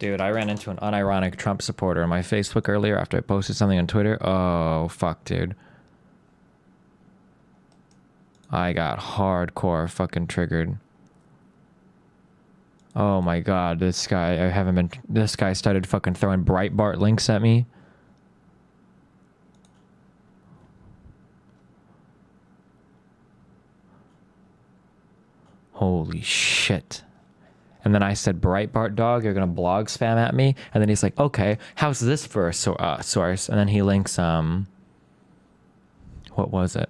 Dude, I ran into an unironic Trump supporter on my Facebook earlier after I posted something on Twitter. Oh, fuck, dude. I got hardcore fucking triggered. Oh my god, this guy, this guy started fucking throwing Breitbart links at me. Holy shit. And then I said, Breitbart dog, you're gonna blog spam at me? And then he's like, okay, how's this for a source? And then he links, what was it?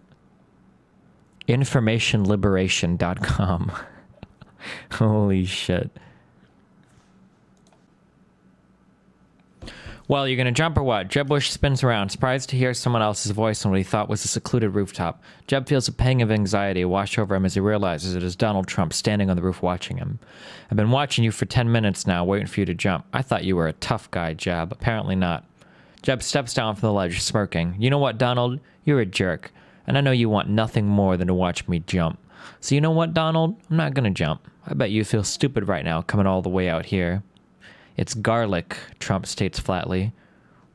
Informationliberation.com. Holy shit. Well, you're gonna jump or what? Jeb Bush spins around, surprised to hear someone else's voice on what he thought was a secluded rooftop. Jeb feels a pang of anxiety wash over him as he realizes it is Donald Trump standing on the roof watching him. I've been watching you for 10 minutes now, waiting for you to jump. I thought you were a tough guy, Jeb. Apparently not. Jeb steps down from the ledge, smirking. You know what, Donald? You're a jerk. And I know you want nothing more than to watch me jump. So you know what, Donald? I'm not gonna jump. I bet you feel stupid right now coming all the way out here. It's garlic, Trump states flatly.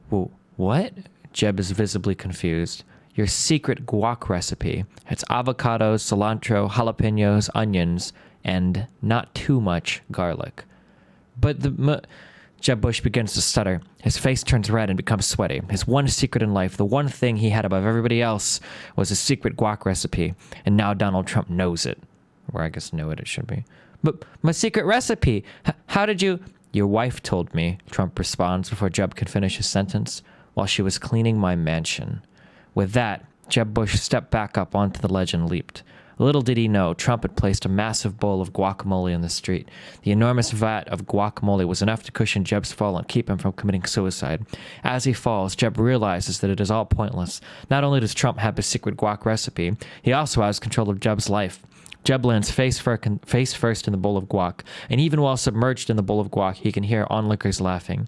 Whoa, what? Jeb is visibly confused. Your secret guac recipe. It's avocados, cilantro, jalapenos, onions, and not too much garlic. But Jeb Bush begins to stutter. His face turns red and becomes sweaty. His one secret in life, the one thing he had above everybody else, was his secret guac recipe. And now Donald Trump knows it. Or I guess know it should be. But my secret recipe! How did you... Your wife told me, Trump responds before Jeb can finish his sentence, while she was cleaning my mansion. With that, Jeb Bush stepped back up onto the ledge and leaped. Little did he know, Trump had placed a massive bowl of guacamole in the street. The enormous vat of guacamole was enough to cushion Jeb's fall and keep him from committing suicide. As he falls, Jeb realizes that it is all pointless. Not only does Trump have his secret guac recipe, he also has control of Jeb's life. Jeb lands face first in the bowl of guac, and even while submerged in the bowl of guac, he can hear onlookers laughing.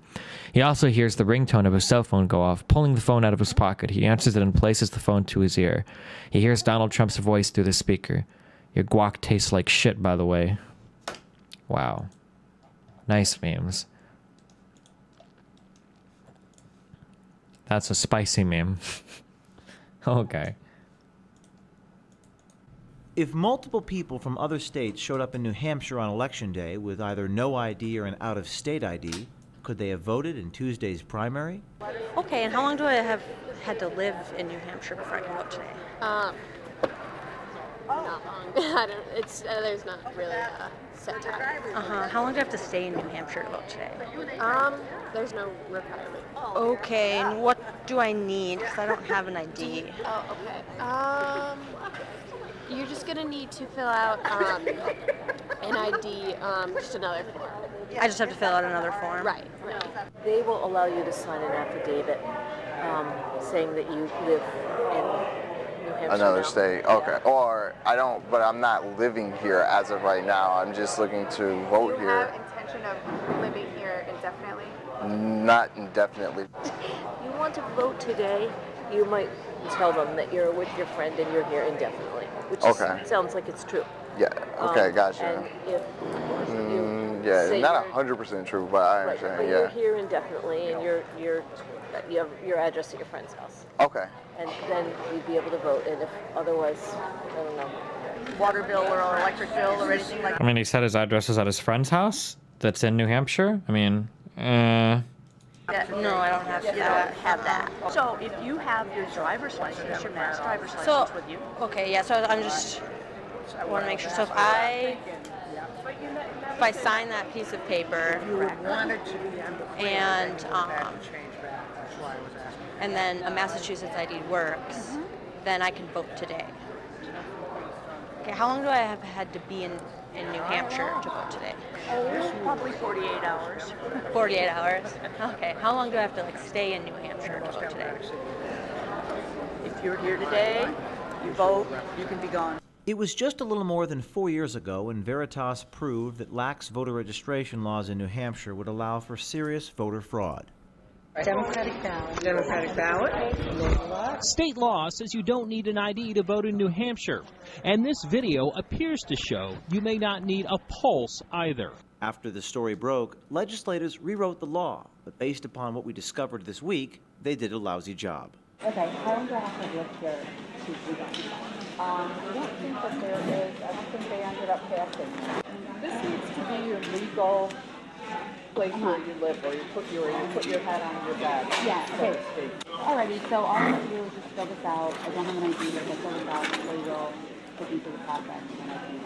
He also hears the ringtone of his cell phone go off. Pulling the phone out of his pocket, he answers it and places the phone to his ear. He hears Donald Trump's voice through the speaker. Your guac tastes like shit, by the way. Wow. Nice memes. That's a spicy meme. Okay. If multiple people from other states showed up in New Hampshire on Election Day with either no ID or an out-of-state ID, could they have voted in Tuesday's primary? Okay, and how long do I have had to live in New Hampshire before I can vote today? Not long. There's not really a set time. How long do I have to stay in New Hampshire to vote today? There's no requirement. Okay, and what do I need? Because I don't have an ID. Oh, okay. You're just gonna need to fill out an ID, just another form. I just have to fill out another form? Right. They will allow you to sign an affidavit saying that you live in New Hampshire. Another now. state, okay. Or I don't, but I'm not living here as of right now. I'm just looking to vote Do you here. have intention of living here indefinitely? Not indefinitely. You want to vote today, you might tell them that you're with your friend and you're here indefinitely, which sounds like it's true. Yeah, okay, gotcha. And if you say not 100% true, but I understand, but yeah. you're here indefinitely and you have your address at your friend's house. Okay. And then you'd be able to vote, and if otherwise, I don't know. Water bill or electric bill or anything like that? I mean, he said his address is at his friend's house that's in New Hampshire. I mean, No, I don't have that. So if you have your driver's license, your mass driver's license with you. Okay, yeah, so I want to make sure. So if I sign that piece of paper and then a Massachusetts ID works, then I can vote today. Okay, how long do I have had to be in New Hampshire to vote today? Probably 48 hours. 48 hours? Okay, how long do I have to stay in New Hampshire to vote today? If you're here today, you vote, you can be gone. It was just a little more than 4 years ago when Veritas proved that lax voter registration laws in New Hampshire would allow for serious voter fraud. Democratic ballot. State law says you don't need an ID to vote in New Hampshire, and this video appears to show you may not need a pulse either. After the story broke, legislators rewrote the law, but based upon what we discovered this week, they did a lousy job. Okay, how long do I have to look here to do that? I don't think that there is. I don't think they ended up passing. This needs to be your legal place where you live, or you put your head on your bed. Yeah, okay. Alrighty, so all I have to do is just fill this out. I don't have an ID, but I fill this out, so you'll put me through the process, and then I can...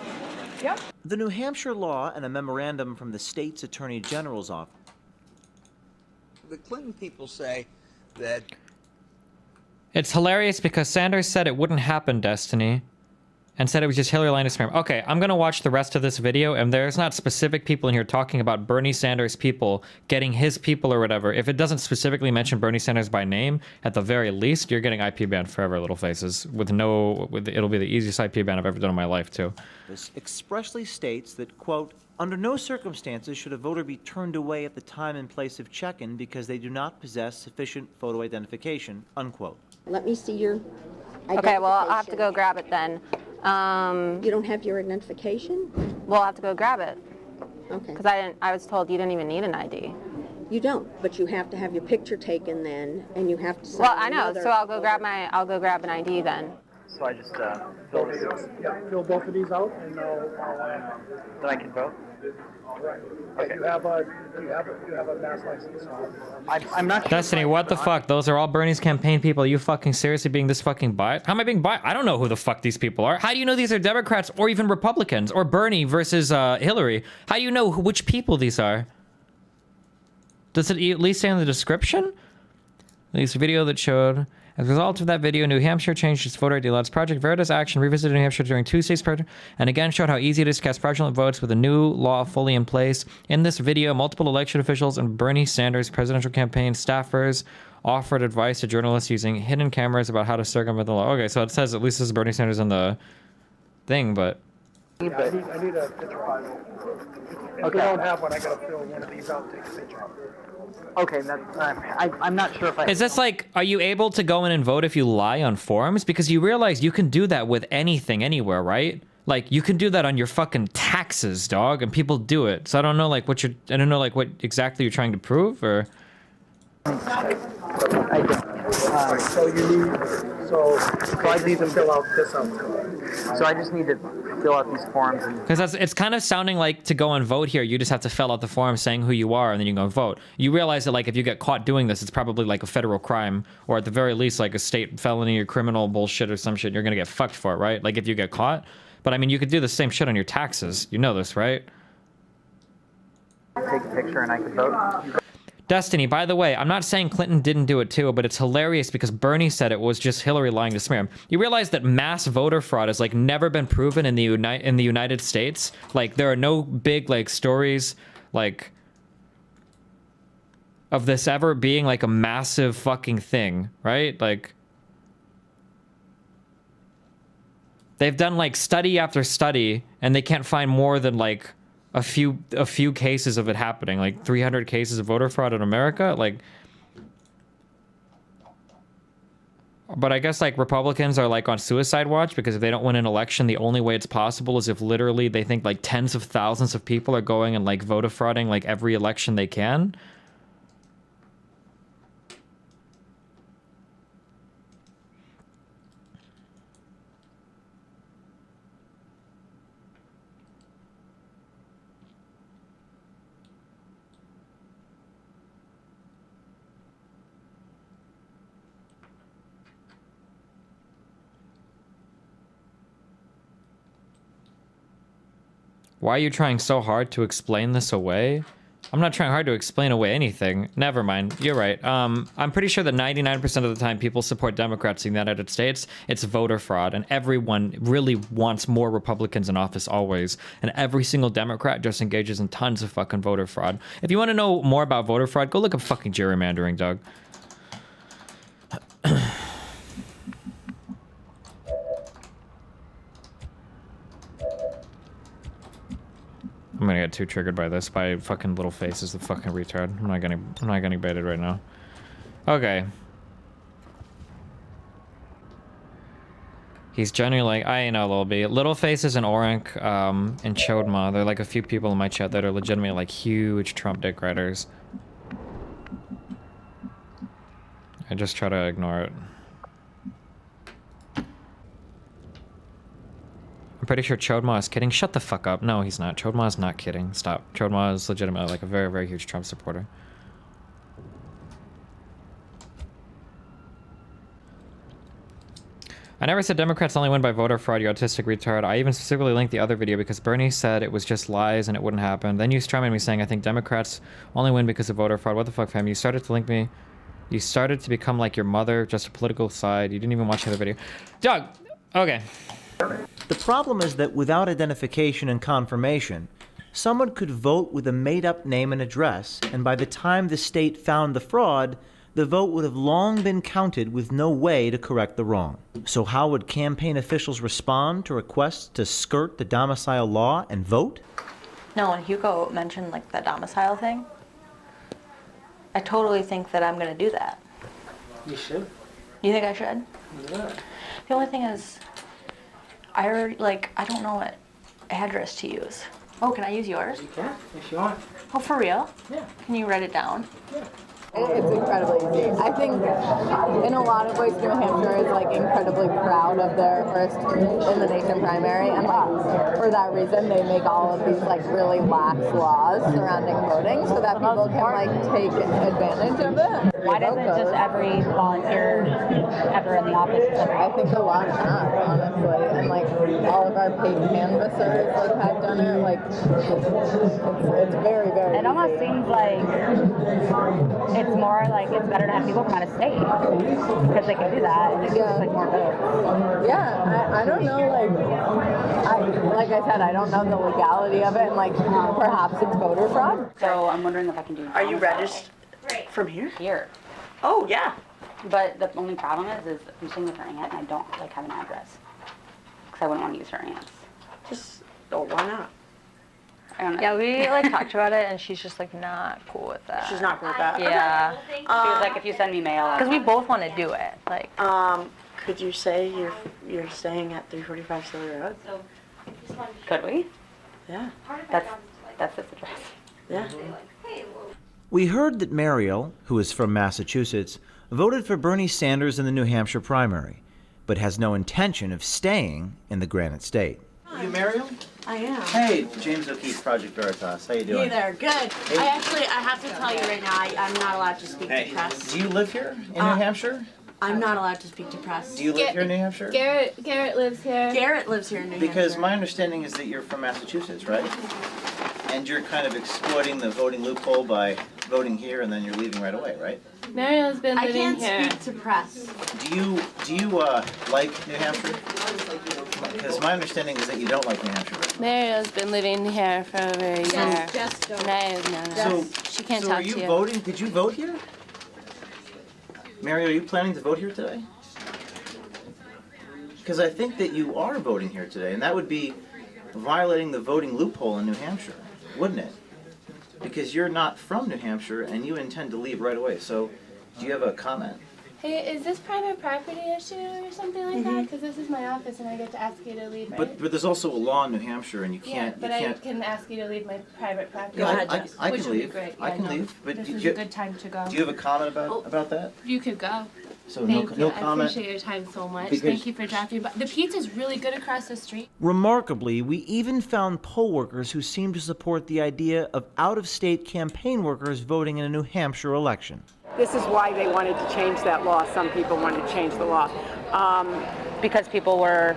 Yep. The New Hampshire law and a memorandum from the state's Attorney General's office. The Clinton people say that... It's hilarious because Sanders said it wouldn't happen, Destiny, and said it was just Hillary lying to smear him. Okay, I'm gonna watch the rest of this video, and there's not specific people in here talking about Bernie Sanders people getting his people or whatever. If it doesn't specifically mention Bernie Sanders by name, at the very least, you're getting IP banned forever, little faces. It'll be the easiest IP ban I've ever done in my life, too. This expressly states that, quote, under no circumstances should a voter be turned away at the time and place of check-in because they do not possess sufficient photo identification, unquote. Let me see your identification. Okay, well, I'll have to go grab it then. You don't have your identification? Well, I'll have to go grab it. Okay. Because I was told you didn't even need an ID. You don't, but you have to have your picture taken then, and you have to sign Well, I know, another so I'll go grab an ID then. So I just fill these. Yeah, fill both of these out, and then I can vote. Right. Okay. You have a mass license. I'm not sure. Destiny, what the fuck? Those are all Bernie's campaign people. Are you fucking seriously being this fucking biased? How am I being biased? I don't know who the fuck these people are. How do you know these are Democrats or even Republicans or Bernie versus Hillary? How do you know which people these are? Does it at least say in the description? At least a video that showed... As a result of that video, New Hampshire changed its voter ID laws. Project Veritas Action revisited New Hampshire during Tuesday's project and again showed how easy it is to cast fraudulent votes with a new law fully in place. In this video, multiple election officials and Bernie Sanders presidential campaign staffers offered advice to journalists using hidden cameras about how to circumvent the law. Okay, so it says at least this is Bernie Sanders in the thing, but... I need a picture. If we don't have one, I gotta fill one of these out, take a picture. Okay, I'm not sure if I... Is this like, are you able to go in and vote if you lie on forums? Because you realize you can do that with anything, anywhere, right? Like, you can do that on your fucking taxes, dog, and people do it. So I don't know, like, what exactly you're trying to prove, or... I don't. So you need... So I need to fill out this out. So I just need to fill out these forms. Because it's kind of sounding like to go and vote here, you just have to fill out the form saying who you are, and then you go vote. You realize that, like, if you get caught doing this, it's probably like a federal crime, or at the very least, like a state felony or criminal bullshit or some shit. You're gonna get fucked for it, right? Like, if you get caught. But I mean, you could do the same shit on your taxes. You know this, right? Take a picture and I can vote. Destiny, by the way, I'm not saying Clinton didn't do it too, but it's hilarious because Bernie said it was just Hillary lying to smear him. You realize that mass voter fraud has, like, never been proven in the United States? Like, there are no big, like, stories, like, of this ever being, like, a massive fucking thing, right? Like, they've done, like, study after study, and they can't find more than, like, a few cases of it happening, like 300 cases of voter fraud in America, like. But I guess, like, Republicans are, like, on suicide watch because if they don't win an election, the only way it's possible is if literally they think, like, tens of thousands of people are going and, like, voter frauding, like, every election they can. Why are you trying so hard to explain this away? I'm not trying hard to explain away anything. Never mind. You're right. I'm pretty sure that 99% of the time people support Democrats in the United States, it's voter fraud. And everyone really wants more Republicans in office always. And every single Democrat just engages in tons of fucking voter fraud. If you want to know more about voter fraud, go look up fucking gerrymandering, Doug. I'm gonna get too triggered by this. By fucking little faces, the fucking retard. I'm not getting baited right now. Okay. He's generally like, I know, Lil B. Little Faces and Orank and Chodma. They're like a few people in my chat that are legitimately like huge Trump dick riders. I just try to ignore it. I'm pretty sure Chodma is kidding. Shut the fuck up. No, he's not. Chodma is not kidding. Stop. Chodma is legitimately like a very, very huge Trump supporter. I never said Democrats only win by voter fraud, you autistic retard. I even specifically linked the other video because Bernie said it was just lies and it wouldn't happen. Then you strum at me saying I think Democrats only win because of voter fraud. What the fuck, fam? You started to link me. You started to become like your mother, just a political side. You didn't even watch the other video. Doug! Okay. The problem is that without identification and confirmation, someone could vote with a made-up name and address, and by the time the state found the fraud, the vote would have long been counted with no way to correct the wrong. So how would campaign officials respond to requests to skirt the domicile law and vote? No, when Hugo mentioned like the domicile thing, I totally think that I'm gonna do that. You should. You think I should? Yeah. The only thing is, I already, like, I don't know what address to use. Oh, can I use yours? You can, if you want. Oh, for real? Yeah. Can you write it down? Yeah. It's incredibly easy. I think in a lot of ways New Hampshire is like incredibly proud of their first in the nation primary, and like for that reason they make all of these like really lax laws surrounding voting so that people can like take advantage of it. Why doesn't just every volunteer ever in the office? I think a lot have, honestly, and like all of our paid canvassers like have done it. Like it's very, very It almost seems like it's more like it's better to have people from out of state because they can do that and it's just like more votes. Yeah, I don't know, like I said, I don't know the legality of it, and like perhaps it's voter fraud. So I'm wondering if I can do. Are you registered from here? Here. Oh yeah. But the only problem is I'm staying with her aunt and I don't like have an address because I wouldn't want to use her aunt's. Just why not? I don't know. Yeah, we like talked about it, and she's just like not cool with that. She's not cool with that. Yeah. She was like, if you send me mail. Because we both want to do it. Like. Could you say you're staying at 345 Silly Road? Could we? Yeah. That's its address. Yeah. We heard that Mariel, who is from Massachusetts, voted for Bernie Sanders in the New Hampshire primary, but has no intention of staying in the Granite State. You Mariel? I am. Hey, James O'Keefe, Project Veritas. How you doing? Hey there, good. Hey. I have to tell you right now, I'm not allowed to speak to press. Do you live here in New Hampshire? I'm not allowed to speak to press. Do you live here in New Hampshire? Garrett lives here. Garrett lives here in New Hampshire. Because my understanding is that you're from Massachusetts, right? And you're kind of exploiting the voting loophole by voting here and then you're leaving right away, right? Mariel's been living here. I can't speak to press. Do you like New Hampshire? Because my understanding is that you don't like New Hampshire. Mariel's been living here for over a year. So she can't so talk are you to you. voting? Did you vote here? Mary, are you planning to vote here today? Because I think that you are voting here today, and that would be violating the voting loophole in New Hampshire, wouldn't it? Because you're not from New Hampshire and you intend to leave right away. So, do you have a comment? Hey, is this private property issue or something like that? Because this is my office and I get to ask you to leave. But there's also a law in New Hampshire, and you can't. Yeah, but you I can't. can ask you to leave my private property. Go ahead, I Which can would be leave. great. I Yeah, can no. leave. But This do is you, a good time to go. do you have a comment about that? You could go. So Thank you. no comment. I appreciate your time so much. Because- Thank you for dropping by. The pizza's really good across the street. Remarkably, we even found poll workers who seemed to support the idea of out-of-state campaign workers voting in a New Hampshire election. This is why they wanted to change that law. Some people wanted to change the law. Because people were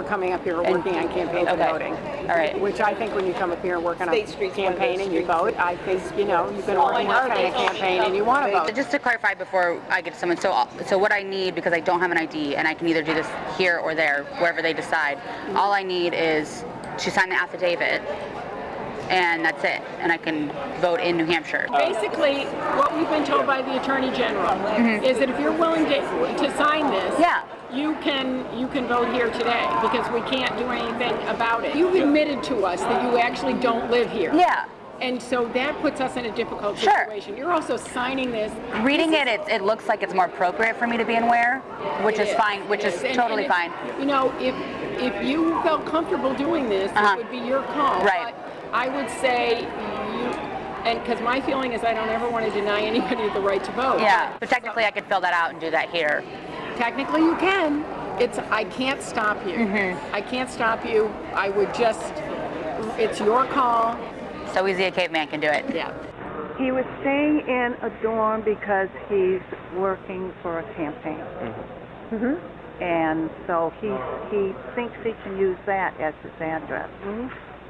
coming up here working on campaigns and voting. All right. Which I think when you come up here and work on a campaign and you vote, I think, you've been working hard on a campaign and you want to vote. Just to clarify before I get to someone, so what I need, because I don't have an ID and I can either do this here or there, wherever they decide, all I need is to sign the affidavit and that's it, and I can vote in New Hampshire. Basically, what we've been told by the Attorney General is that if you're willing to sign this, you can vote here today because we can't do anything about it. You've admitted to us that you actually don't live here. Yeah. And so that puts us in a difficult Sure. situation. You're also signing this. Reading it looks like it's more appropriate for me to be in Ware, which is fine, which is totally fine. You know, if you felt comfortable doing this, it would be your call. Right. But I would say and because my feeling is I don't ever want to deny anybody the right to vote. Yeah, but technically I could fill that out and do that here. Technically you can. I can't stop you. I can't stop you. I would just, it's your call. So easy a caveman can do it. Yeah. He was staying in a dorm because he's working for a campaign. And so he thinks he can use that as his address.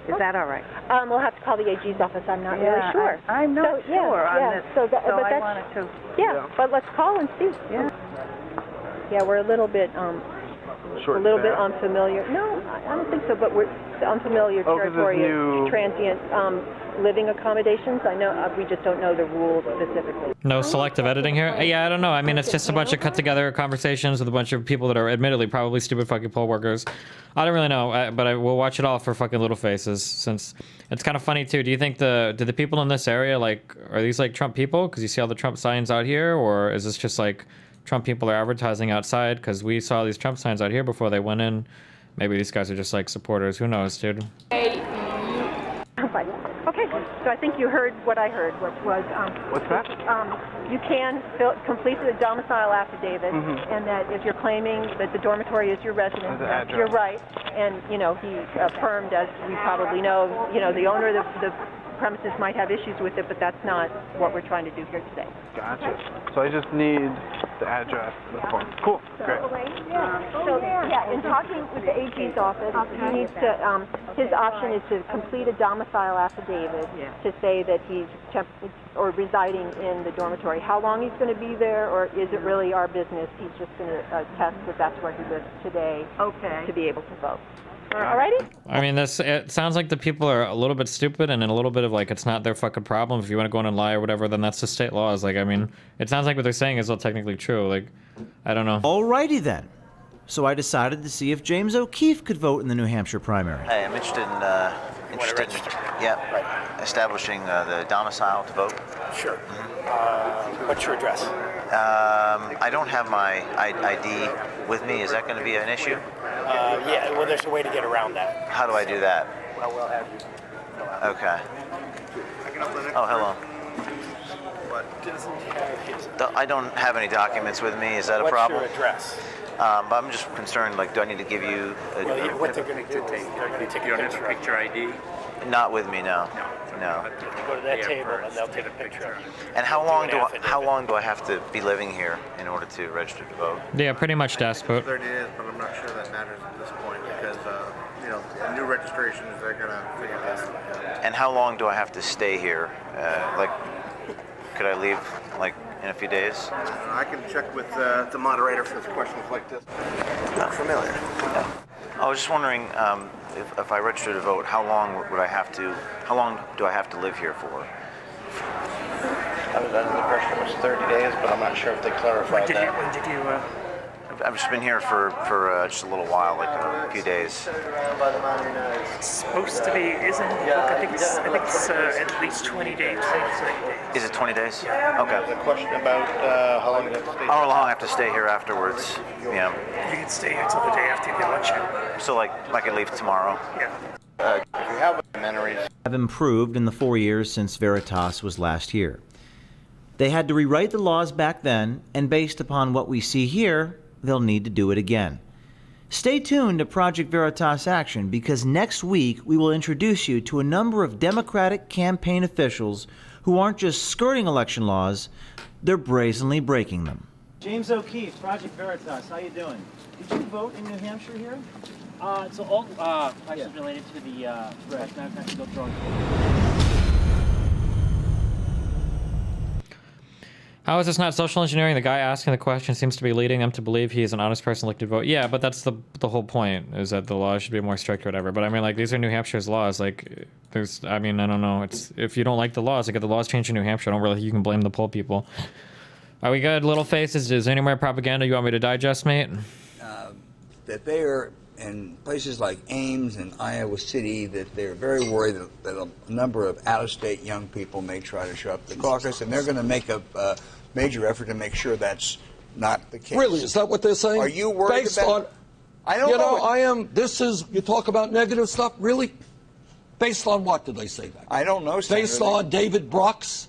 Is that all right? We'll have to call the AG's office. I'm not really sure. I'm not sure on this. So, but I that's, wanted to. yeah, but let's call and see. Yeah, we're a little bit bit unfamiliar. No, I don't think so. But we're unfamiliar territory of transient living accommodations. I know we just don't know the rules specifically. No selective editing here? Yeah, I don't know. I mean, it's just a bunch of cut together conversations with a bunch of people that are admittedly probably stupid fucking poll workers. I don't really know, but I will watch it all for fucking little faces, since it's kind of funny too. Do you think do the people in this area, like, are these like Trump people? Because you see all the Trump signs out here, or is this just like Trump people are advertising outside? Because we saw these Trump signs out here before they went in. Maybe these guys are just like supporters. Who knows, dude? Okay, so I think you heard what I heard, which was What's that? You can complete the domicile affidavit, and that if you're claiming that the dormitory is your residence, you're right. And you know, he affirmed, as we probably know, the owner of the premises might have issues with it, but that's not what we're trying to do here today. Gotcha. So I just need the address. Cool. Great. In talking with the AG's office, he needs to, his option is to complete a domicile affidavit to say that he's residing in the dormitory. How long he's going to be there, or is it really our business? He's just going to attest that that's where he lives today to be able to vote. Alrighty? I mean, it sounds like the people are a little bit stupid, and in a little bit of like, it's not their fucking problem. If you want to go in and lie or whatever, then that's the state laws. Like, I mean, it sounds like what they're saying is all technically true. Like, I don't know. Alrighty then. So I decided to see if James O'Keefe could vote in the New Hampshire primary. Hey, I'm interested in establishing the domicile to vote. Sure. What's your address? I don't have my ID with me. Is that going to be an issue? Yeah, well, there's a way to get around that. How do I do that? Well, we'll have you. Okay. Oh, hello. I don't have any documents with me. Is that a problem? What's your address? But I'm just concerned, like, do I need to give you what they're going to do, they're going to take a picture ID? Not with me, no. No. You go to that table and they'll take a picture of you. And how long do I have to be living here in order to register to vote? Yeah, pretty much desperate. 30 days, but I'm not sure that matters at this point because new registrations are gonna figure this out. And how long do I have to stay here? Could I leave like in a few days? I can check with the moderator for questions like this. Not familiar. No. I was just wondering if I register to vote, how long do I have to live here for? I was under the impression it was 30 days, but I'm not sure if they clarified that. When did you? I've just been here for just a little while, like a few days. It's supposed to be, isn't it? I think it's at least 20 days. Is it 20 days? Yeah. Okay. The question about how long you have to stay. How long I have to stay here afterwards? Yeah. You can stay here until the day after the election. So like I could leave tomorrow? Yeah. If you have amenities. Have improved in the 4 years since Veritas was last here. They had to rewrite the laws back then, and based upon what we see here, they'll need to do it again. Stay tuned to Project Veritas Action, because next week we will introduce you to a number of Democratic campaign officials who aren't just skirting election laws, they're brazenly breaking them. James O'Keefe, Project Veritas, how you doing? Did you vote in New Hampshire here? So all questions related to the question I've go through. How is this not social engineering? The guy asking the question seems to be leading them to believe he is an honest person looking to vote. Yeah, but that's the whole point, is that the laws should be more strict or whatever. But I mean, like, these are New Hampshire's laws. Like, I don't know. It's, if you don't like the laws, like, if the laws change in New Hampshire, I don't really think you can blame the poll people. Are we good, little faces? Is there any more propaganda you want me to digest, mate? That they are in places like Ames and Iowa City that they're very worried that a number of out-of-state young people may try to show up at the caucus, and they're going to make a major effort to make sure that's not the case. Really, is that what they're saying? Are you worried Based about? on, I don't know. I am. This is. You talk about negative stuff. Really? Based on what did they say that? I don't know. Senator. Based on David Brock's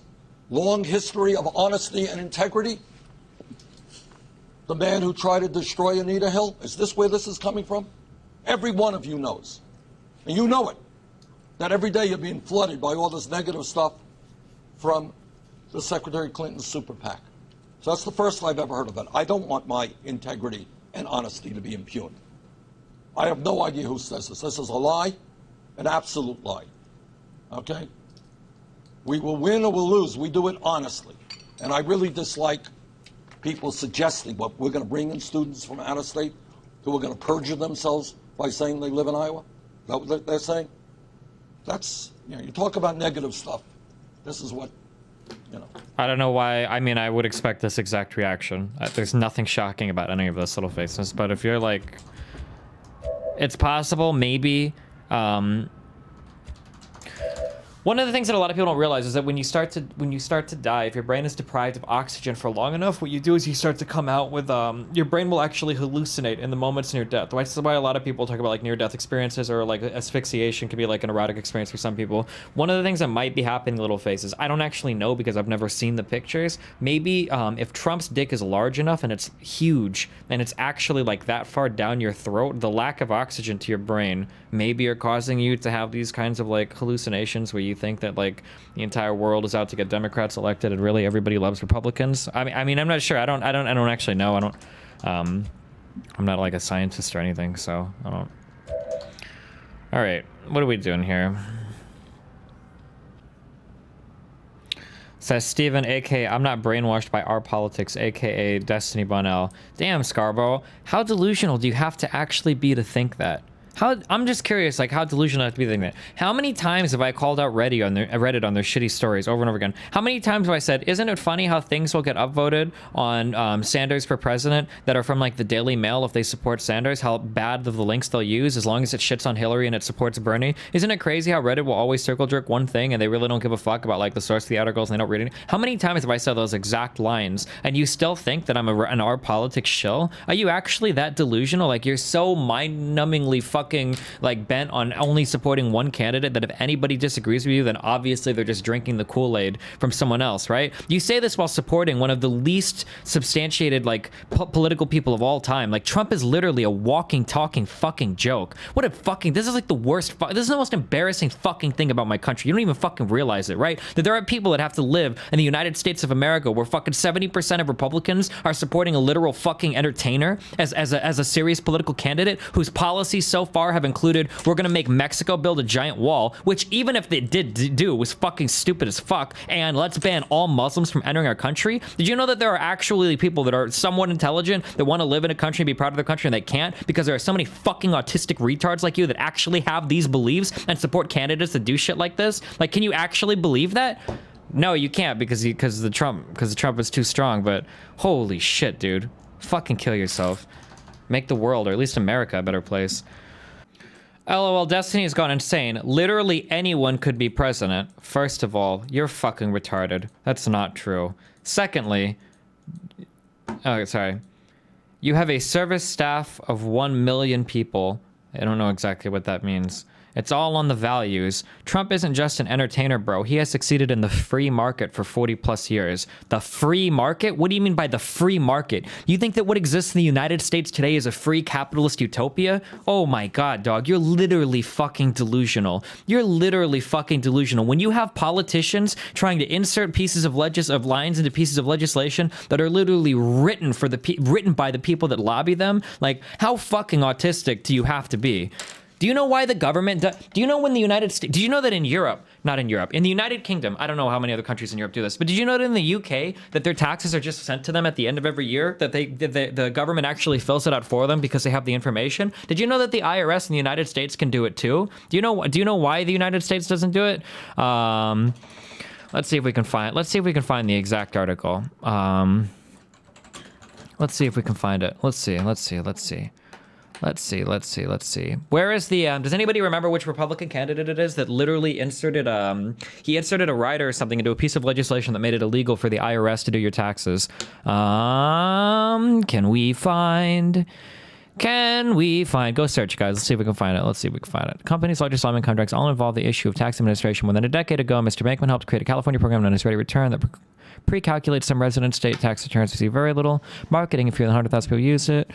long history of honesty and integrity? The man who tried to destroy Anita Hill? Is this where this is coming from? Every one of you knows, and you know it, that every day you're being flooded by all this negative stuff from the Secretary Clinton's super PAC. So that's the first I've ever heard of it. I don't want my integrity and honesty to be impugned. I have no idea who says this. This is a lie, an absolute lie. Okay? We will win or we'll lose. We do it honestly. And I really dislike people suggesting what we're going to bring in students from out of state who are going to perjure themselves by saying they live in Iowa. Is that what they're saying? That's, you talk about negative stuff. This is what, I don't know why. I mean, I would expect this exact reaction. There's nothing shocking about any of this little faces. But if you're like, it's possible, maybe. One of the things that a lot of people don't realize is that when you start to die, if your brain is deprived of oxygen for long enough, what you do is you start to come out with your brain will actually hallucinate in the moments near death. That's why a lot of people talk about like near-death experiences, or like asphyxiation can be like an erotic experience for some people. One of the things that might be happening in little faces, I don't actually know because I've never seen the pictures. Maybe if Trump's dick is large enough and it's huge and it's actually like that far down your throat, the lack of oxygen to your brain maybe are causing you to have these kinds of like hallucinations where you think that like the entire world is out to get Democrats elected and really everybody loves Republicans. I mean I'm not sure. I don't actually know. I'm not like a scientist or anything, so I don't. All right, what are we doing here? Says Steven, aka I'm not brainwashed by our politics, aka Destiny Bonnell. Damn, Scarborough, how delusional do you have to actually be to think that? I'm just curious, like, how delusional I have to be thinking that. How many times have I called out Reddit on their shitty stories over and over again? How many times have I said, isn't it funny how things will get upvoted on Sanders for president that are from, like, the Daily Mail if they support Sanders? How bad of the links they'll use as long as it shits on Hillary and it supports Bernie? Isn't it crazy how Reddit will always circle jerk one thing and they really don't give a fuck about, like, the source of the articles and they don't read it? How many times have I said those exact lines and you still think that I'm an our politics shill? Are you actually that delusional? Like, you're so mind-numbingly fucking like bent on only supporting one candidate that if anybody disagrees with you, then obviously they're just drinking the Kool-Aid from someone else, right? You say this while supporting one of the least substantiated like political people of all time. Like, Trump is literally a walking, talking fucking joke. What a fucking, this is like the worst, this is the most embarrassing fucking thing about my country. You don't even fucking realize it, right? That there are people that have to live in the United States of America where fucking 70% of Republicans are supporting a literal fucking entertainer as a serious political candidate whose policies so far have included, we're gonna make Mexico build a giant wall, which even if they did do was fucking stupid as fuck, and let's ban all Muslims from entering our country. Did you know that there are actually people that are somewhat intelligent that want to live in a country and be proud of their country and they can't because there are so many fucking autistic retards like you that actually have these beliefs and support candidates that do shit like this? Like, can you actually believe that? No, you can't because the Trump is too strong, but holy shit, dude. Fucking kill yourself. Make the world, or at least America, a better place. LOL, Destiny has gone insane. Literally anyone could be president. First of all, you're fucking retarded. That's not true. Secondly, oh, sorry. You have a service staff of 1 million people. I don't know exactly what that means. It's all on the values. Trump isn't just an entertainer, bro. He has succeeded in the free market for 40 plus years. The free market? What do you mean by the free market? You think that what exists in the United States today is a free capitalist utopia? Oh my God, dog. You're literally fucking delusional. You're literally fucking delusional. When you have politicians trying to insert pieces of lines into pieces of legislation that are literally written by the people that lobby them, like, how fucking autistic do you have to be? Do you know why the government do you know when the United States, do you know that in Europe, not in Europe, in the United Kingdom, I don't know how many other countries in Europe do this, but did you know that in the UK that their taxes are just sent to them at the end of every year, that the government actually fills it out for them because they have the information? Did you know that the IRS in the United States can do it too? Do you know why the United States doesn't do it? Let's see if we can find the exact article. Let's see if we can find it. Let's see. Let's see. Where is the, does anybody remember which Republican candidate it is that literally inserted, he inserted a rider or something into a piece of legislation that made it illegal for the IRS to do your taxes? Can we find, go search, guys. Let's see if we can find it. Companies, largest lawman contracts all involve the issue of tax administration. More than a decade ago, Mr. Bankman helped create a California program known as Ready Return that pre-calculates some resident state tax returns, receive very little marketing if you're the 100,000 people use it.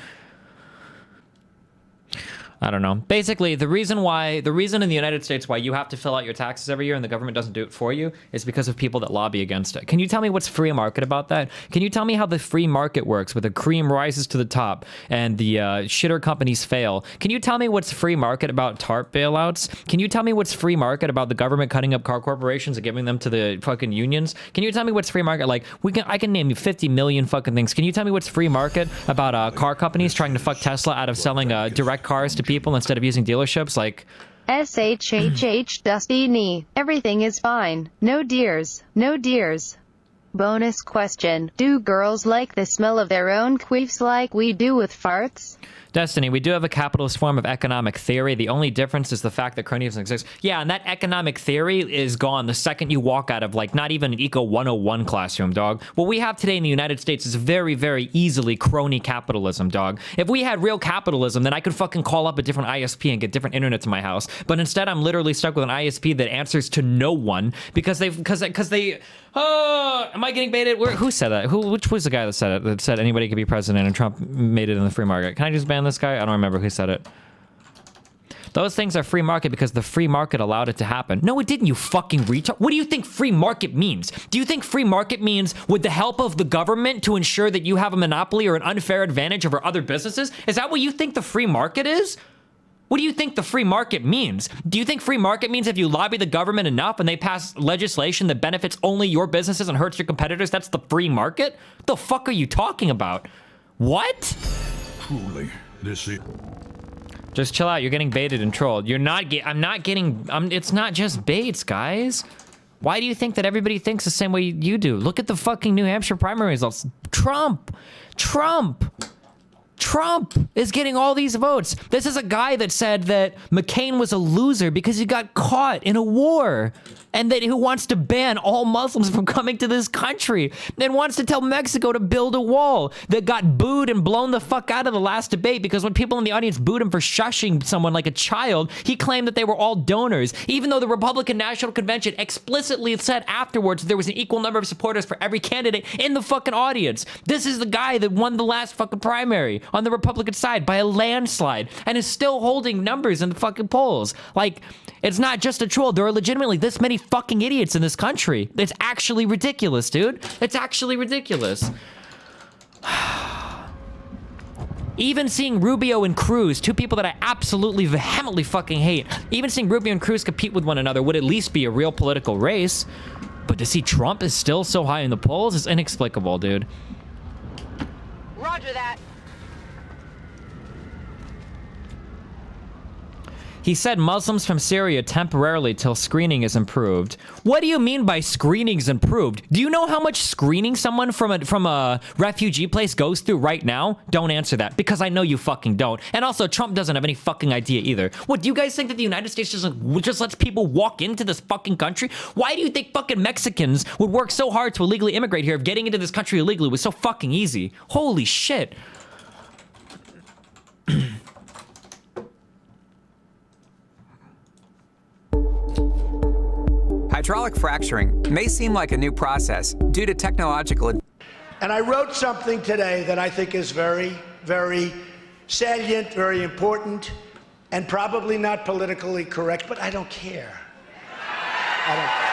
I don't know. Basically, the reason in the United States why you have to fill out your taxes every year and the government doesn't do it for you is because of people that lobby against it. Can you tell me what's free market about that? Can you tell me how the free market works, where the cream rises to the top and the shitter companies fail? Can you tell me what's free market about TARP bailouts? Can you tell me what's free market about the government cutting up car corporations and giving them to the fucking unions? Can you tell me what's free market? Like, I can name you 50 million fucking things. Can you tell me what's free market about car companies trying to fuck Tesla out of selling direct cars to people instead of using dealerships? Like, SHHH Dusty Knee. Everything is fine. No deers. No deers. Bonus question. Do girls like the smell of their own queefs like we do with farts? Destiny, we do have a capitalist form of economic theory. The only difference is the fact that cronyism exists. Yeah, and that economic theory is gone the second you walk out of, like, not even an Eco 101 classroom, dog. What we have today in the United States is very, very easily crony capitalism, dog. If we had real capitalism, then I could fucking call up a different ISP and get different internet to my house. But instead, I'm literally stuck with an ISP that answers to no one because they, oh, am I getting baited? Who said that? Which was the guy that said it? That said anybody could be president and Trump made it in the free market. Can I just ban this guy? I don't remember who said it. Those things are free market because the free market allowed it to happen. No, it didn't, you fucking retard. What do you think free market means? Do you think free market means with the help of the government to ensure that you have a monopoly or an unfair advantage over other businesses? Is that what you think the free market is? What do you think the free market means? Do you think free market means if you lobby the government enough and they pass legislation that benefits only your businesses and hurts your competitors, that's the free market? What the fuck are you talking about? What? Truly, this is... Just chill out. You're getting baited and trolled. You're not I'm not getting... it's not just baits, guys. Why do you think that everybody thinks the same way you do? Look at the fucking New Hampshire primary results. Trump is getting all these votes. This is a guy that said that McCain was a loser because he got caught in a war and that who wants to ban all Muslims from coming to this country and wants to tell Mexico to build a wall, that got booed and blown the fuck out of the last debate because when people in the audience booed him for shushing someone like a child, he claimed that they were all donors, even though the Republican National Convention explicitly said afterwards that there was an equal number of supporters for every candidate in the fucking audience. This is the guy that won the last fucking primary on the Republican side by a landslide and is still holding numbers in the fucking polls. Like, it's not just a troll. There are legitimately this many fucking idiots in this country. It's actually ridiculous, dude. It's actually ridiculous. Even seeing Rubio and Cruz, two people that I absolutely vehemently fucking hate, even seeing Rubio and Cruz compete with one another would at least be a real political race. But to see Trump is still so high in the polls is inexplicable, dude. Roger that. He said Muslims from Syria temporarily till screening is improved. What do you mean by screening's improved? Do you know how much screening someone from a refugee place goes through right now? Don't answer that, because I know you fucking don't. And also, Trump doesn't have any fucking idea either. What, do you guys think that the United States just lets people walk into this fucking country? Why do you think fucking Mexicans would work so hard to illegally immigrate here if getting into this country illegally was so fucking easy? Holy shit. Hydraulic fracturing may seem like a new process due to technological... And I wrote something today that I think is very, very salient, very important, and probably not politically correct, but I don't care. I don't care.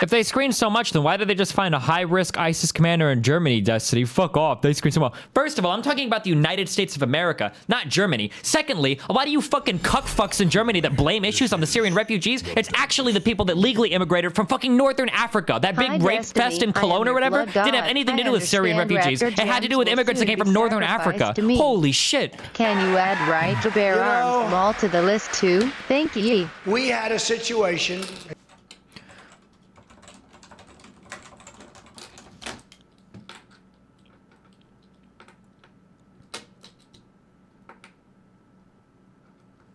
If they screen so much, then why did they just find a high-risk ISIS commander in Germany, Destiny? Fuck off. They screen so well. First of all, I'm talking about the United States of America, not Germany. Secondly, a lot of you fucking cuckfucks in Germany that blame issues on the Syrian refugees, it's actually the people that legally immigrated from fucking northern Africa. That big rape fest in Cologne or whatever didn't have anything to do with Syrian refugees. It had to do with immigrants that came from northern Africa. Holy shit. Can you add right to bear arms small to the list too? Thank ye. We had a situation...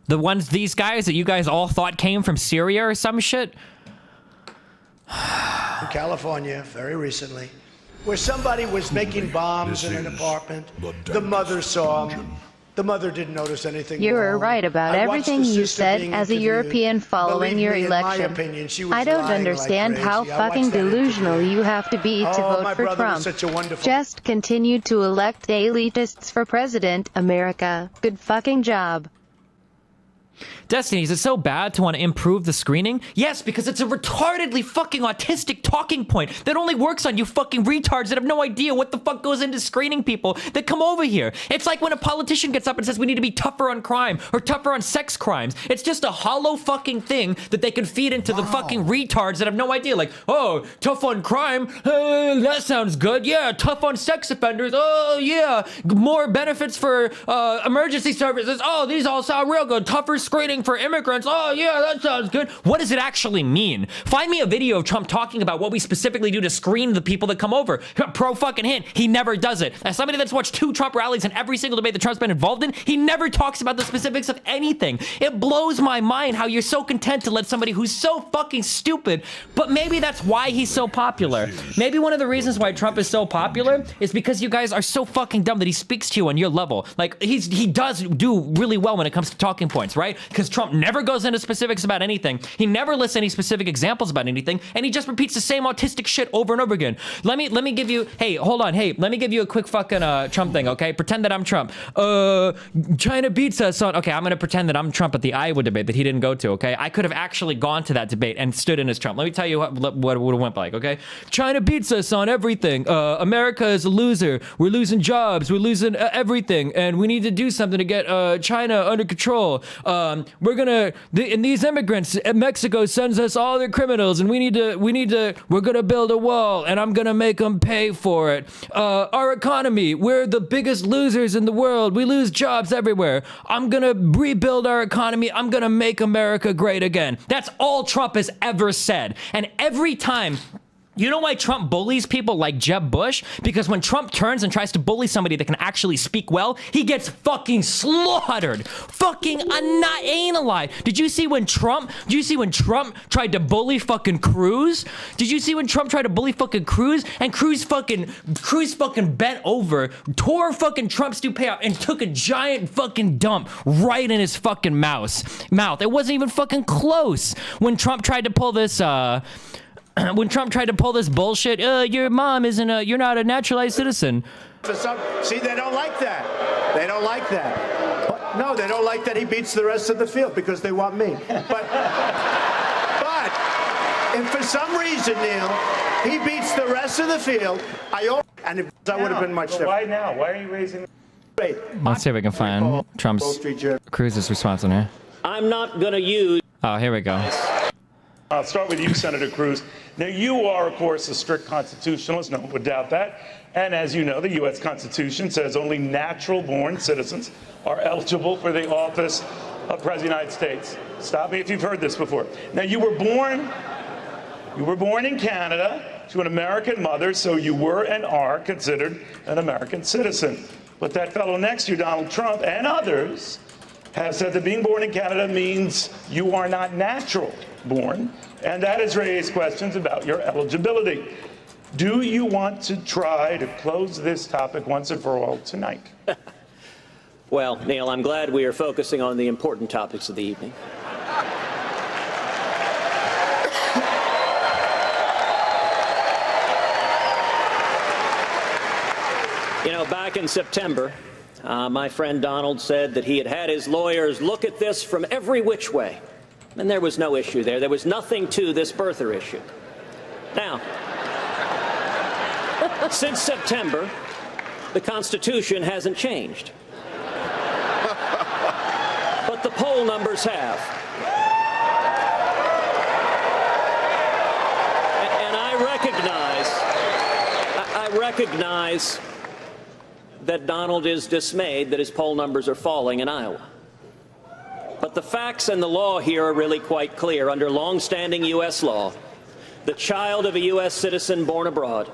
The ones, these guys that you guys all thought came from Syria or some shit? In California, very recently, where somebody was making bombs in an apartment. The mother saw him. The mother didn't notice anything You're wrong. right about I everything watched the you sister said being as a interviewed. European following Believe your me, in my election. opinion, she was I don't lying understand like how crazy. I fucking watched that delusional interview. you have to be to Oh, vote my for brother was Trump. such a wonderful- Just continue to elect the elitists for president, America. Good fucking job. Destiny, is it so bad to want to improve the screening? Yes, because it's a retardedly fucking autistic talking point that only works on you fucking retards that have no idea what the fuck goes into screening people that come over here. It's like when a politician gets up and says we need to be tougher on crime or tougher on sex crimes. It's just a hollow fucking thing that they can feed into the fucking retards that have no idea. Like, oh, tough on crime? That sounds good. Yeah, tough on sex offenders. Oh, yeah. More benefits for emergency services. Oh, these all sound real good. Tougher screening for immigrants. Oh, yeah, that sounds good. What does it actually mean? Find me a video of Trump talking about what we specifically do to screen the people that come over. Pro fucking hint, he never does it. As somebody that's watched 2 Trump rallies and every single debate that Trump's been involved in, he never talks about the specifics of anything. It blows my mind how you're so content to let somebody who's so fucking stupid, but maybe that's why he's so popular. Maybe one of the reasons why Trump is so popular is because you guys are so fucking dumb that he speaks to you on your level. Like, he does do really well when it comes to talking points, right? Because Trump never goes into specifics about anything. He never lists any specific examples about anything, and he just repeats the same autistic shit over and over again. Let me give you, hey, hold on, hey, let me give you a quick fucking Trump thing, okay? Pretend that I'm Trump. China beats us on, okay, I'm gonna pretend that I'm Trump at the Iowa debate that he didn't go to, okay? I could have actually gone to that debate and stood in as Trump. Let me tell you what it would have went like, okay? China beats us on everything. America is a loser. We're losing jobs. We're losing everything, and we need to do something to get China under control. We're gonna, and these immigrants, Mexico sends us all their criminals, and we're gonna build a wall, and I'm gonna make them pay for it. Our economy, we're the biggest losers in the world. We lose jobs everywhere. I'm gonna rebuild our economy. I'm gonna make America great again. That's all Trump has ever said. And every time, you know why Trump bullies people like Jeb Bush? Because when Trump turns and tries to bully somebody that can actually speak well, he gets fucking slaughtered. Fucking analyzed. Did you see when Trump tried to bully fucking Cruz? Did you see when Trump tried to bully fucking Cruz? And Cruz fucking bent over, tore fucking Trump's toupee out, and took a giant fucking dump right in his fucking mouth. It wasn't even fucking close. When Trump tried to pull this, bullshit, your mom isn't you're not a naturalized citizen. See, they don't like that. They don't like that. No, they don't like that he beats the rest of the field because they want me. But if for some reason, Neil, he beats the rest of the field, and if that would have been much different. Why now? Why are you raising? Let's see if we can find Trump's Cruz's response in here. I'm not going to use. Oh, here we go. I'll start with you, Senator Cruz. Now, you are, of course, a strict constitutionalist. No one would doubt that. And as you know, the U.S. Constitution says only natural-born citizens are eligible for the office of President of the United States. Stop me if you've heard this before. Now, you were born in Canada to an American mother, so you were and are considered an American citizen. But that fellow next to you, Donald Trump, and others have said that being born in Canada means you are not natural born, and that has raised questions about your eligibility. Do you want to try to close this topic once and for all tonight? Well, Neil, I'm glad we are focusing on the important topics of the evening. You know, back in September, my friend Donald said that he had had his lawyers look at this from every which way. And there was no issue there. There was nothing to this birther issue. Now, since September, the Constitution hasn't changed. But the poll numbers have. And I recognize that Donald is dismayed that his poll numbers are falling in Iowa. But the facts and the law here are really quite clear. Under long-standing U.S. law, the child of a U.S. citizen born abroad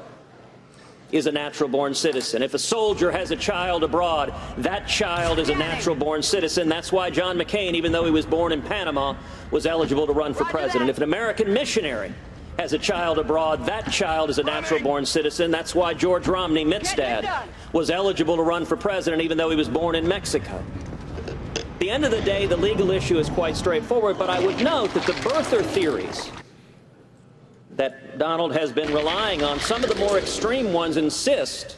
is a natural-born citizen. If a soldier has a child abroad, that child is a natural-born citizen. That's why John McCain, even though he was born in Panama, was eligible to run for president. If an American missionary has a child abroad, that child is a natural-born citizen. That's why George Romney, Mitt's dad, was eligible to run for president, even though he was born in Mexico. At the end of the day, the legal issue is quite straightforward, but I would note that the birther theories that Donald has been relying on, some of the more extreme ones insist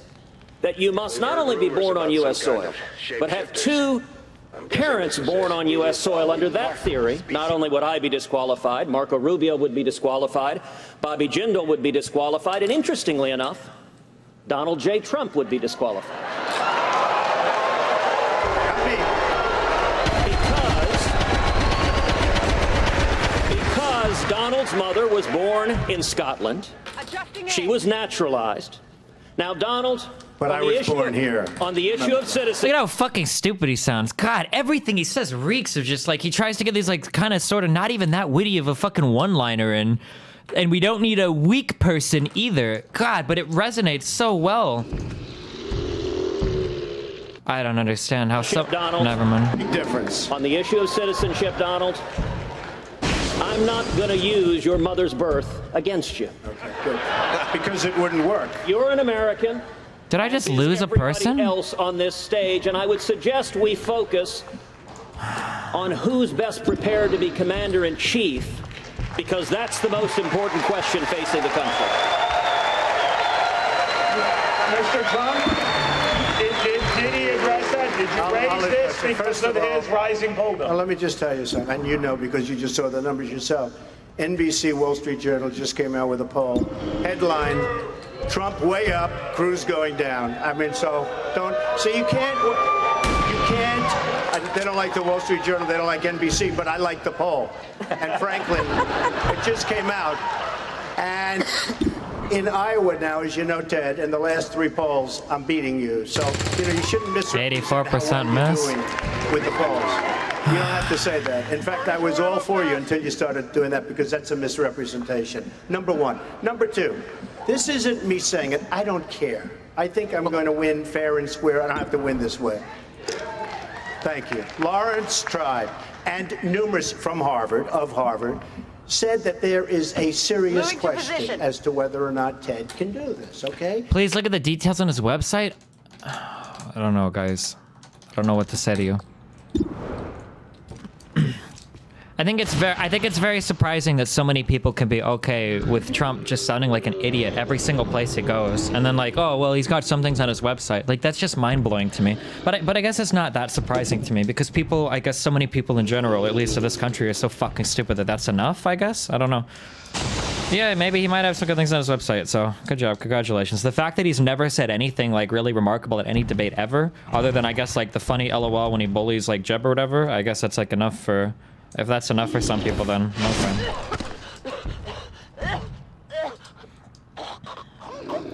that you must not only be born on U.S. soil, but have two parents born on U.S. soil. Under that theory, not only would I be disqualified, Marco Rubio would be disqualified, Bobby Jindal would be disqualified, and interestingly enough, Donald J. Trump would be disqualified. Because Donald's mother was born in Scotland. She was naturalized. Now, Donald, but I was born here. On the issue of citizenship. Look at how fucking stupid he sounds. God, everything he says reeks of just like, he tries to get these like kind of sort of not even that witty of a fucking one-liner in. And we don't need a weak person either. God, but it resonates so well. I don't understand how so. Donald, never mind. Big difference. On the issue of citizenship, Donald, I'm not going to use your mother's birth against you. Okay, good. Because it wouldn't work. You're an American. Did I just lose a person? Else on this stage, and I would suggest we focus on who's best prepared to be commander-in-chief, because that's the most important question facing the country. Mr. Trump, did he address that? Did you raise this because of his rising poll bill? Let me just tell you something, and you know because you just saw the numbers yourself. NBC Wall Street Journal just came out with a poll. Headline, Trump way up, Cruz going down. I mean, so don't, so you can't, they don't like the Wall Street Journal, they don't like NBC, but I like the poll. And frankly, it just came out. And in Iowa now, as you know, Ted, in the last three polls, I'm beating you. So, you know, you shouldn't miss 84% miss with the polls. You don't have to say that. In fact, I was all for you until you started doing that, because that's a misrepresentation. Number one. Number two, this isn't me saying it. I don't care. I think I'm going to win fair and square. I don't have to win this way. Thank you. Lawrence Tribe and numerous from Harvard, said that there is a serious question as to whether or not Ted can do this, okay? Please look at the details on his website. I don't know, guys. I don't know what to say to you. I think it's very surprising that so many people can be okay with Trump just sounding like an idiot every single place he goes, and then like, oh well, he's got some things on his website. Like, that's just mind-blowing to me. But I guess it's not that surprising to me, because people, I guess so many people in general, at least in this country, are so fucking stupid that that's enough, I guess. I don't know. Yeah, maybe he might have some good things on his website, so good job, congratulations. The fact that he's never said anything like really remarkable at any debate ever, other than I guess like the funny LOL when he bullies like Jeb or whatever, I guess that's like enough for, if that's enough for some people, then no fine.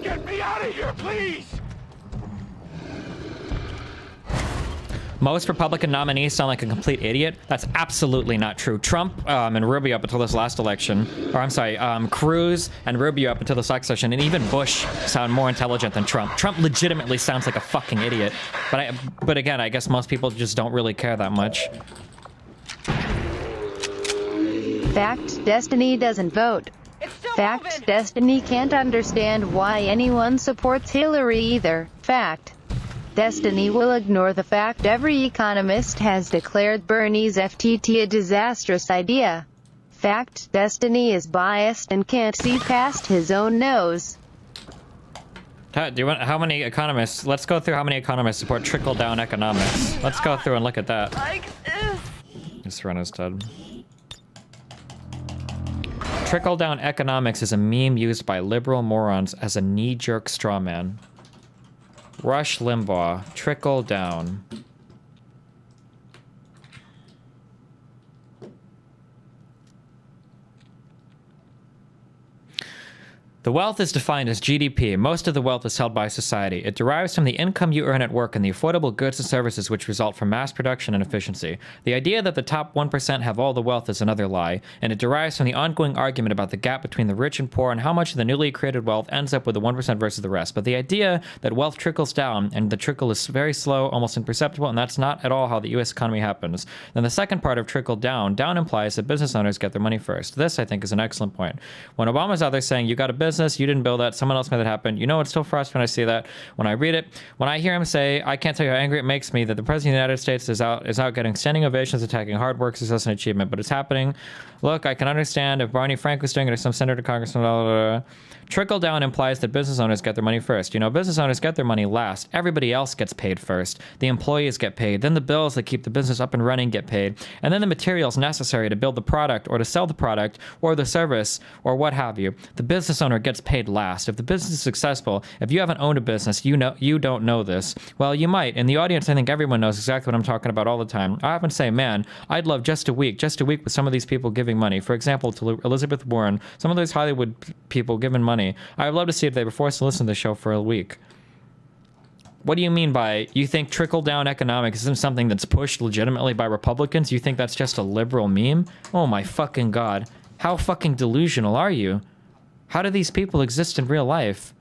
Get me out of here, please! Most Republican nominees sound like a complete idiot. That's absolutely not true. Trump and Rubio up until this last election, or I'm sorry, Cruz and Rubio up until this last session, and even Bush sound more intelligent than Trump. Trump legitimately sounds like a fucking idiot. But again, I guess most people just don't really care that much. Fact, Destiny doesn't vote. Fact, Destiny can't understand why anyone supports Hillary either. Fact, Destiny will ignore the fact every economist has declared Bernie's FTT a disastrous idea. Fact, Destiny is biased and can't see past his own nose. How many economists? Let's go through how many economists support trickle-down economics. Let's go through and look at that. Just run his Ted. Trickle-down economics is a meme used by liberal morons as a knee-jerk straw man. Rush Limbaugh, trickle down. The wealth is defined as GDP. Most of the wealth is held by society. It derives from the income you earn at work and the affordable goods and services which result from mass production and efficiency. The idea that the top 1% have all the wealth is another lie, and it derives from the ongoing argument about the gap between the rich and poor and how much of the newly created wealth ends up with the 1% versus the rest. But the idea that wealth trickles down, and the trickle is very slow, almost imperceptible, and that's not at all how the U.S. economy happens. Then the second part of trickle down implies that business owners get their money first. This, I think, is an excellent point. When Obama's out there saying, you got a business, you didn't build that, someone else made that happen, you know it's still frustrating when I see that. When I read it, when I hear him say, I can't tell you how angry it makes me that the President of the United States is out getting standing ovations, attacking hard work, success, and achievement, but it's happening. Look, I can understand if Barney Frank was doing it or some senator, congressman, blah, blah, blah. Trickle down implies that business owners get their money first. You know, business owners get their money last. Everybody else gets paid first. The employees get paid. Then the bills that keep the business up and running get paid. And then the materials necessary to build the product or to sell the product or the service or what have you. The business owner gets paid last. If the business is successful, if you haven't owned a business, you don't know this. Well, you might. In the audience, I think everyone knows exactly what I'm talking about all the time. I often say, man, I'd love just a week with some of these people giving money. For example, to Elizabeth Warren, some of those Hollywood people giving money. I would love to see if they were forced to listen to the show for a week. What do you mean by, you think trickle-down economics isn't something that's pushed legitimately by Republicans? You think that's just a liberal meme? Oh my fucking God. How fucking delusional are you? How do these people exist in real life?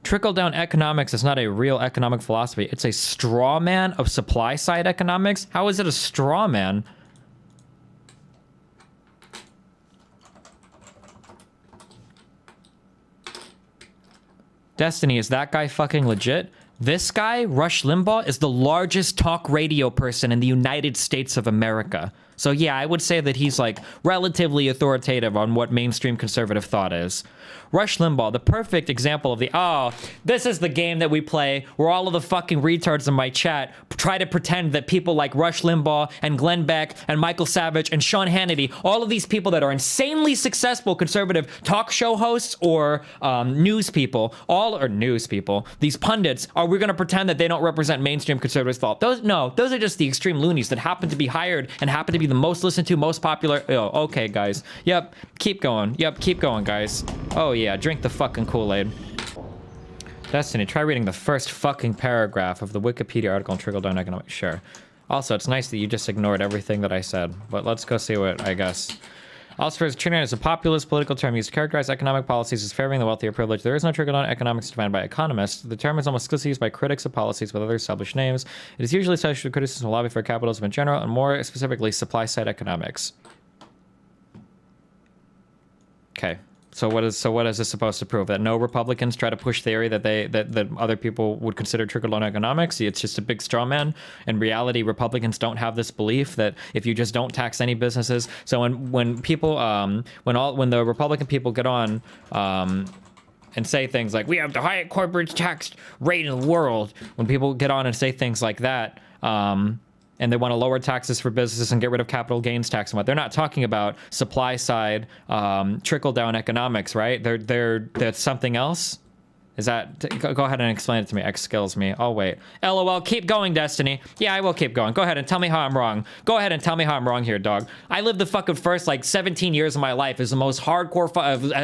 Trickle-down economics is not a real economic philosophy. It's a straw man of supply-side economics? How is it a straw man? Destiny, is that guy fucking legit? This guy, Rush Limbaugh, is the largest talk radio person in the United States of America. So yeah, I would say that he's like relatively authoritative on what mainstream conservative thought is. Rush Limbaugh, the perfect example of the, oh, this is the game that we play where all of the fucking retards in my chat try to pretend that people like Rush Limbaugh and Glenn Beck and Michael Savage and Sean Hannity, all of these people that are insanely successful conservative talk show hosts or news people, these pundits, we're going to pretend that they don't represent mainstream conservative thought. Those are just the extreme loonies that happen to be hired and happen to be the most listened to, most popular. Oh, okay, guys. Yep, keep going. Keep going, guys. Oh, yeah, drink the fucking Kool-Aid. Destiny, try reading the first fucking paragraph of the Wikipedia article on trickle-down economics. Sure. Also, it's nice that you just ignored everything that I said, but let's go see what, I guess. Also, trickle-down is a populist political term used to characterize economic policies as favoring the wealthy or privileged. There is no trickle-down economics defined by economists. The term is almost exclusively used by critics of policies with other established names. It is usually associated with criticism of lobby for capitalism in general, and more specifically, supply-side economics. Okay. So what is this supposed to prove? That no Republicans try to push theory that other people would consider trickle-down economics? It's just a big straw man. In reality, Republicans don't have this belief that if you just don't tax any businesses. So when people when the Republican people get on and say things like, we have the highest corporate tax rate in the world, when people get on and say things like that, and they want to lower taxes for businesses and get rid of capital gains tax and what. They're not talking about supply side trickle-down economics, right? That's something else. Is that, go ahead and explain it to me. X skills me. I'll wait. LOL, keep going, Destiny. Yeah, I will keep going. Go ahead and tell me how I'm wrong. Go ahead and tell me how I'm wrong here, dog. I lived the fucking first, 17 years of my life as the most hardcore,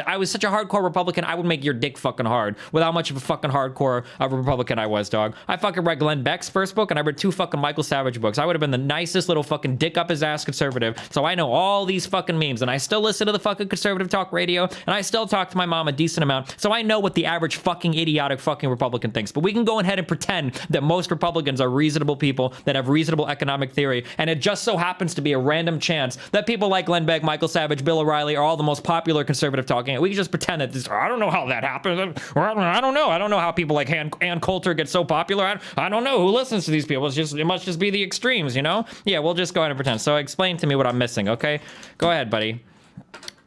I was such a hardcore Republican, I would make your dick fucking hard with how much of a fucking hardcore Republican I was, dog. I fucking read Glenn Beck's first book, and I read 2 fucking Michael Savage books. I would have been the nicest little fucking dick up his ass conservative, so I know all these fucking memes, and I still listen to the fucking conservative talk radio, and I still talk to my mom a decent amount, so I know what the average fucking idiotic fucking Republican thinks. But we can go ahead and pretend that most Republicans are reasonable people that have reasonable economic theory, and it just so happens to be a random chance that people like Glenn Beck, Michael Savage, Bill O'Reilly are all the most popular conservative talking. We can just pretend that this, I don't know how that happened. I don't know how people like Ann Coulter get so popular. I don't know who listens to these people. It must just be the extremes, you know? Yeah, we'll just go ahead and pretend. So explain to me what I'm missing, okay? Go ahead, buddy.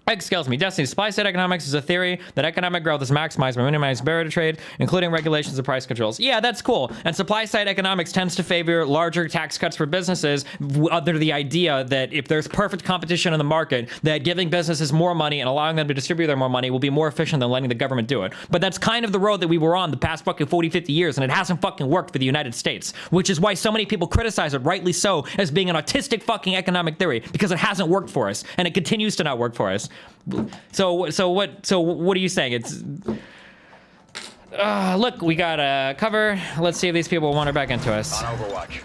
Excuse me. Destiny, supply-side economics is a theory that economic growth is maximized by minimizing barrier to trade, including regulations and price controls. Yeah, that's cool. And supply-side economics tends to favor larger tax cuts for businesses under the idea that if there's perfect competition in the market, that giving businesses more money and allowing them to distribute their more money will be more efficient than letting the government do it. But that's kind of the road that we were on the past fucking 40, 50 years, and it hasn't fucking worked for the United States, which is why so many people criticize it, rightly so, as being an autistic fucking economic theory, because it hasn't worked for us, and it continues to not work for us. So what are you saying? It's look, we got a cover. Let's see if these people wander back into us. On Overwatch.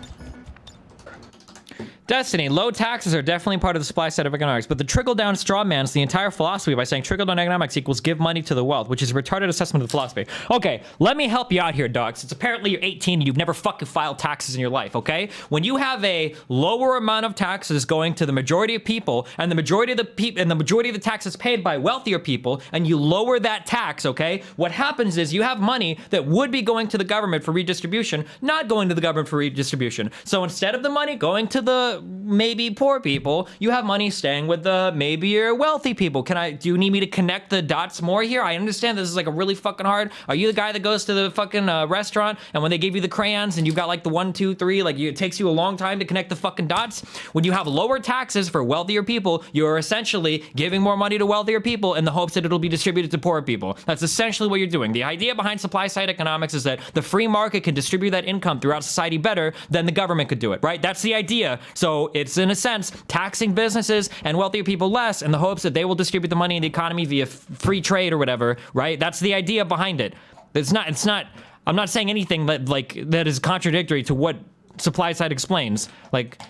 Destiny, low taxes are definitely part of the supply side of economics, but the trickle-down straw man's the entire philosophy by saying trickle-down economics equals give money to the wealth, which is a retarded assessment of the philosophy. Okay, let me help you out here, dogs. It's apparently you're 18 and you've never fucking filed taxes in your life, okay? When you have a lower amount of taxes going to the majority of people, and the majority of the taxes paid by wealthier people, and you lower that tax, okay? What happens is you have money that would be going to the government for redistribution, not going to the government for redistribution. So instead of the money going to the maybe poor people, you have money staying with the maybe your wealthy people. Do you need me to connect the dots more here? I understand this is like a really fucking hard. Are you the guy that goes to the fucking restaurant and when they give you the crayons and you've got like the 1, 2, 3, like it takes you a long time to connect the fucking dots? When you have lower taxes for wealthier people, you're essentially giving more money to wealthier people in the hopes that it'll be distributed to poorer people. That's essentially what you're doing. The idea behind supply side economics is that the free market can distribute that income throughout society better than the government could do it, right? That's the idea. So it's in a sense taxing businesses and wealthier people less in the hopes that they will distribute the money in the economy via free trade or whatever, right? That's the idea behind it. It's not, I'm not saying anything that is contradictory to what supply side explains. Like,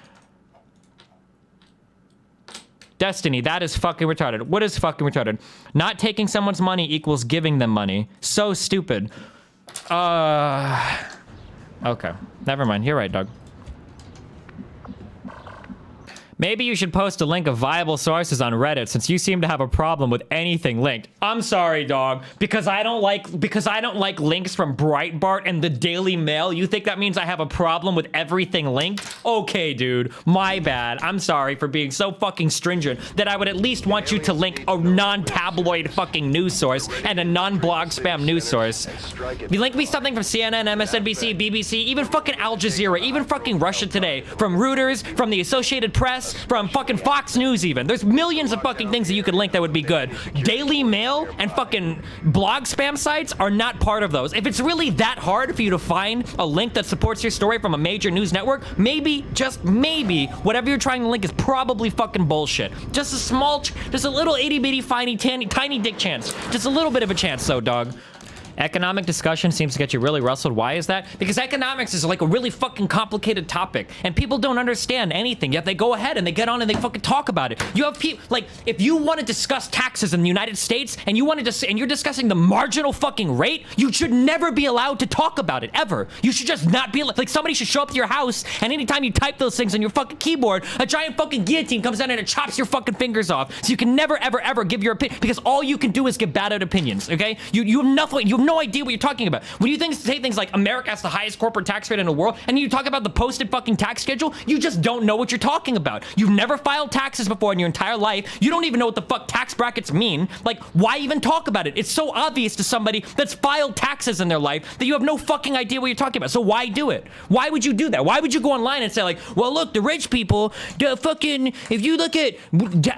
Destiny, that is fucking retarded. What is fucking retarded? Not taking someone's money equals giving them money. So stupid. Okay. Never mind. You're right, Doug. Maybe you should post a link of viable sources on Reddit since you seem to have a problem with anything linked. I'm sorry, dog. Because I don't like links from Breitbart and the Daily Mail. You think that means I have a problem with everything linked? Okay, dude. My bad. I'm sorry for being so fucking stringent that I would at least want you to link a non-tabloid fucking news source and a non-blog spam news source. If you link me something from CNN, MSNBC, BBC, even fucking Al Jazeera, even fucking Russia Today, from Reuters, from the Associated Press, from fucking Fox News even. There's millions of fucking things that you could link that would be good. Daily Mail and fucking blog spam sites are not part of those. If it's really that hard for you to find a link that supports your story from a major news network, maybe, just maybe, whatever you're trying to link is probably fucking bullshit. Just a little itty bitty tiny dick chance. Just a little bit of a chance though, dog. Economic discussion seems to get you really rustled. Why is that? Because economics is like a really fucking complicated topic and people don't understand anything, yet they go ahead and they get on and they fucking talk about it. You have people, like, if you want to discuss taxes in the United States and you're discussing the marginal fucking rate, you should never be allowed to talk about it, ever. You should just not be, like somebody should show up to your house and anytime you type those things on your fucking keyboard, a giant fucking guillotine comes down and it chops your fucking fingers off. So you can never, ever, ever give your opinion, because all you can do is give bad out opinions, okay? You have nothing, you have no idea what you're talking about. When you say things like America has the highest corporate tax rate in the world, and you talk about the posted fucking tax schedule, you just don't know what you're talking about. You've never filed taxes before in your entire life. You don't even know what the fuck tax brackets mean. Like, why even talk about it? It's so obvious to somebody that's filed taxes in their life that you have no fucking idea what you're talking about. So why do it? Why would you do that? Why would you go online and say like, well, look, the rich people, the fucking, if you look at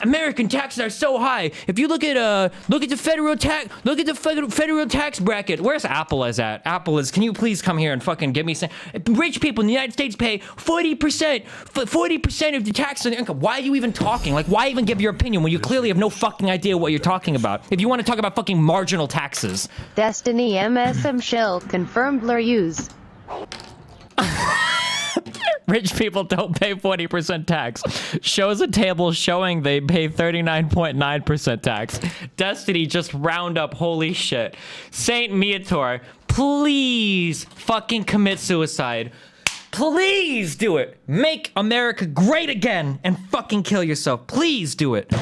American taxes are so high. If you look at the federal tax bracket. Where's Apple is at? Apple is, can you please come here and fucking give me some, rich people in the United States pay 40% of the tax on their income. Why are you even talking? Like, why even give your opinion when you clearly have no fucking idea what you're talking about? If you want to talk about fucking marginal taxes. Destiny MSM Shell confirmed blur use. Rich people don't pay 40% tax. Shows a table showing they pay 39.9% tax. Destiny just round up, holy shit. Saint Meator, please fucking commit suicide. Please do it. Make America great again and fucking kill yourself. Please do it.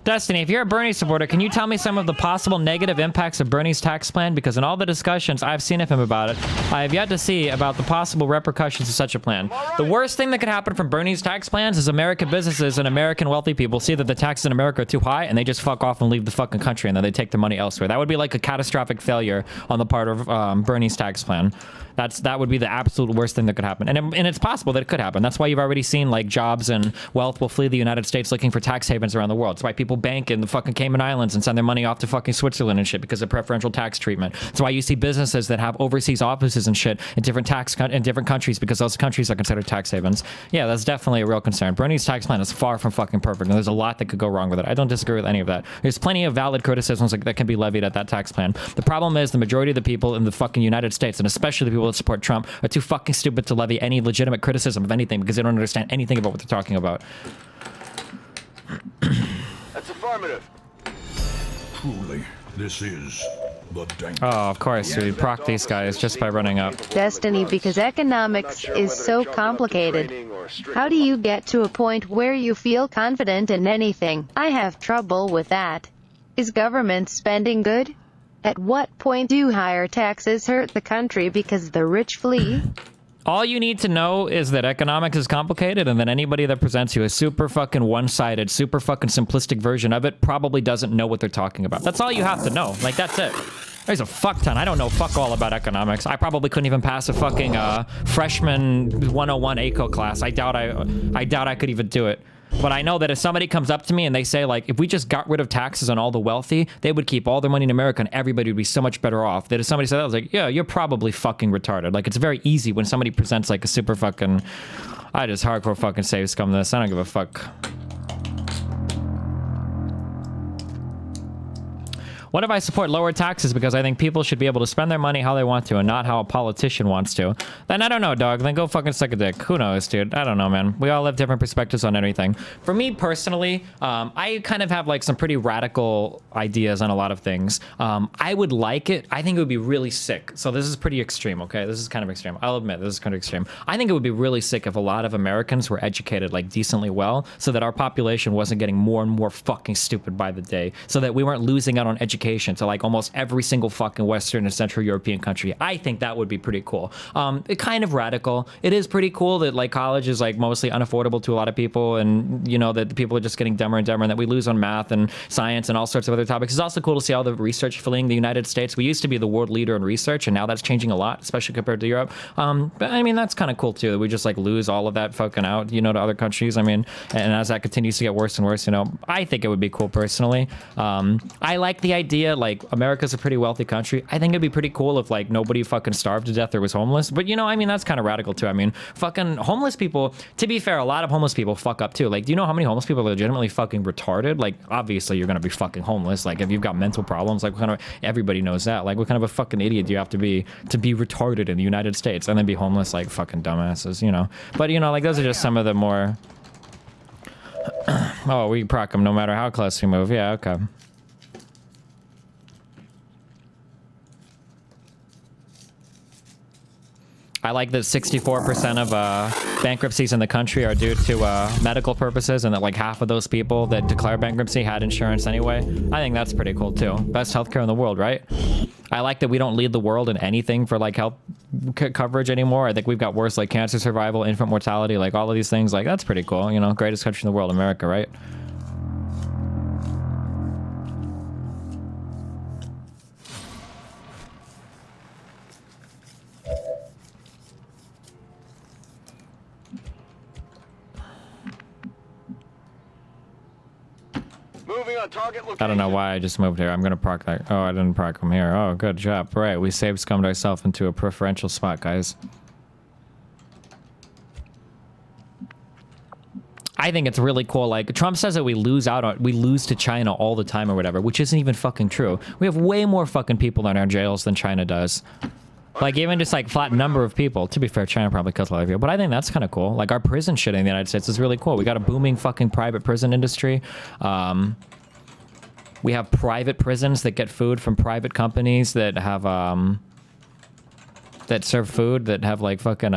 Destiny, if you're a Bernie supporter, can you tell me some of the possible negative impacts of Bernie's tax plan? Because in all the discussions I've seen of him about it, I have yet to see about the possible repercussions of such a plan. The worst thing that could happen from Bernie's tax plans is American businesses and American wealthy people see that the taxes in America are too high and they just fuck off and leave the fucking country and then they take their money elsewhere. That would be like a catastrophic failure on the part of Bernie's tax plan. That would be the absolute worst thing that could happen. And it's possible that it could happen. That's why you've already seen like jobs and wealth will flee the United States looking for tax havens around the world. That's why people people bank in the fucking Cayman Islands and send their money off to fucking Switzerland and shit because of preferential tax treatment. That's why you see businesses that have overseas offices and shit in different countries because those countries are considered tax havens. Yeah, that's definitely a real concern. Bernie's tax plan is far from fucking perfect, and there's a lot that could go wrong with it. I don't disagree with any of that. There's plenty of valid criticisms that can be levied at that tax plan. The problem is the majority of the people in the fucking United States, and especially the people that support Trump, are too fucking stupid to levy any legitimate criticism of anything because they don't understand anything about what they're talking about. That's affirmative. Truly, this is the dangerous. Oh, of course, we proc these guys just by running up. Destiny, because economics is so complicated. How do you get to a point where you feel confident in anything? I have trouble with that. Is government spending good? At what point do higher taxes hurt the country because the rich flee? All you need to know is that economics is complicated, and then anybody that presents you a super fucking one-sided, super fucking simplistic version of it probably doesn't know what they're talking about. That's all you have to know. Like, that's it. There's a fuck ton. I don't know fuck all about economics. I probably couldn't even pass a fucking freshman 101 ACO class. I doubt I could even do it. But I know that if somebody comes up to me and they say, like, if we just got rid of taxes on all the wealthy, they would keep all their money in America and everybody would be so much better off. That if somebody said that, I was like, yeah, you're probably fucking retarded. Like, it's very easy when somebody presents, like, a super fucking... I just hardcore fucking save scum this. I don't give a fuck. What if I support lower taxes because I think people should be able to spend their money how they want to and not how a politician wants to? Then I don't know, dog. Then go fucking suck a dick. Who knows, dude? I don't know, man. We all have different perspectives on anything. For me personally, I kind of have like some pretty radical ideas on a lot of things. I would like it. I think it would be really sick. So this is pretty extreme, okay? This is kind of extreme. I'll admit this is kind of extreme. I think it would be really sick if a lot of Americans were educated like decently well so that our population wasn't getting more and more fucking stupid by the day. So that we weren't losing out on education to like almost every single fucking Western and Central European country. I think that would be pretty cool. It kind of radical. It is pretty cool that like college is like mostly unaffordable to a lot of people, and you know that the people are just getting dumber and dumber, and that we lose on math and science and all sorts of other topics. It's also cool to see all the research fleeing the United States. We used to be the world leader in research, and now that's changing a lot, especially compared to Europe. But I mean, that's kind of cool too, that we just like lose all of that fucking out, you know, to other countries. I mean, and as that continues to get worse and worse, you know, I think it would be cool personally. I like the idea, like, America's a pretty wealthy country. I think it'd be pretty cool if like nobody fucking starved to death or was homeless. But you know, I mean, that's kind of radical too. I mean, fucking homeless people, to be fair, a lot of homeless people fuck up too. Like, do you know how many homeless people are legitimately fucking retarded? Like, obviously you're gonna be fucking homeless. Like, if you've got mental problems, like, what kind of, everybody knows that. Like, what kind of a fucking idiot do you have to be retarded in the United States and then be homeless like fucking dumbasses, you know? But you know, like, those are just some of the more oh, we proc them no matter how close we move. Yeah, okay. I like that 64% of bankruptcies in the country are due to medical purposes, and that like half of those people that declare bankruptcy had insurance anyway. I think that's pretty cool too. Best healthcare in the world, right? I like that we don't lead the world in anything for like health coverage anymore. I think we've got worse like cancer survival, infant mortality, like all of these things. Like, that's pretty cool. You know, greatest country in the world, America, right? I don't know why I just moved here. I'm gonna park that. Oh, I didn't park them here. Oh, good job. Right, we save scummed ourselves into a preferential spot, guys. I think it's really cool. Like, Trump says that we lose to China all the time or whatever, which isn't even fucking true. We have way more fucking people in our jails than China does. Like, even just like flat number of people. To be fair, China probably kills a lot of people, but I think that's kind of cool. Like, our prison shit in the United States is really cool. We got a booming fucking private prison industry. We have private prisons that get food from private companies that have that serve food that have like fucking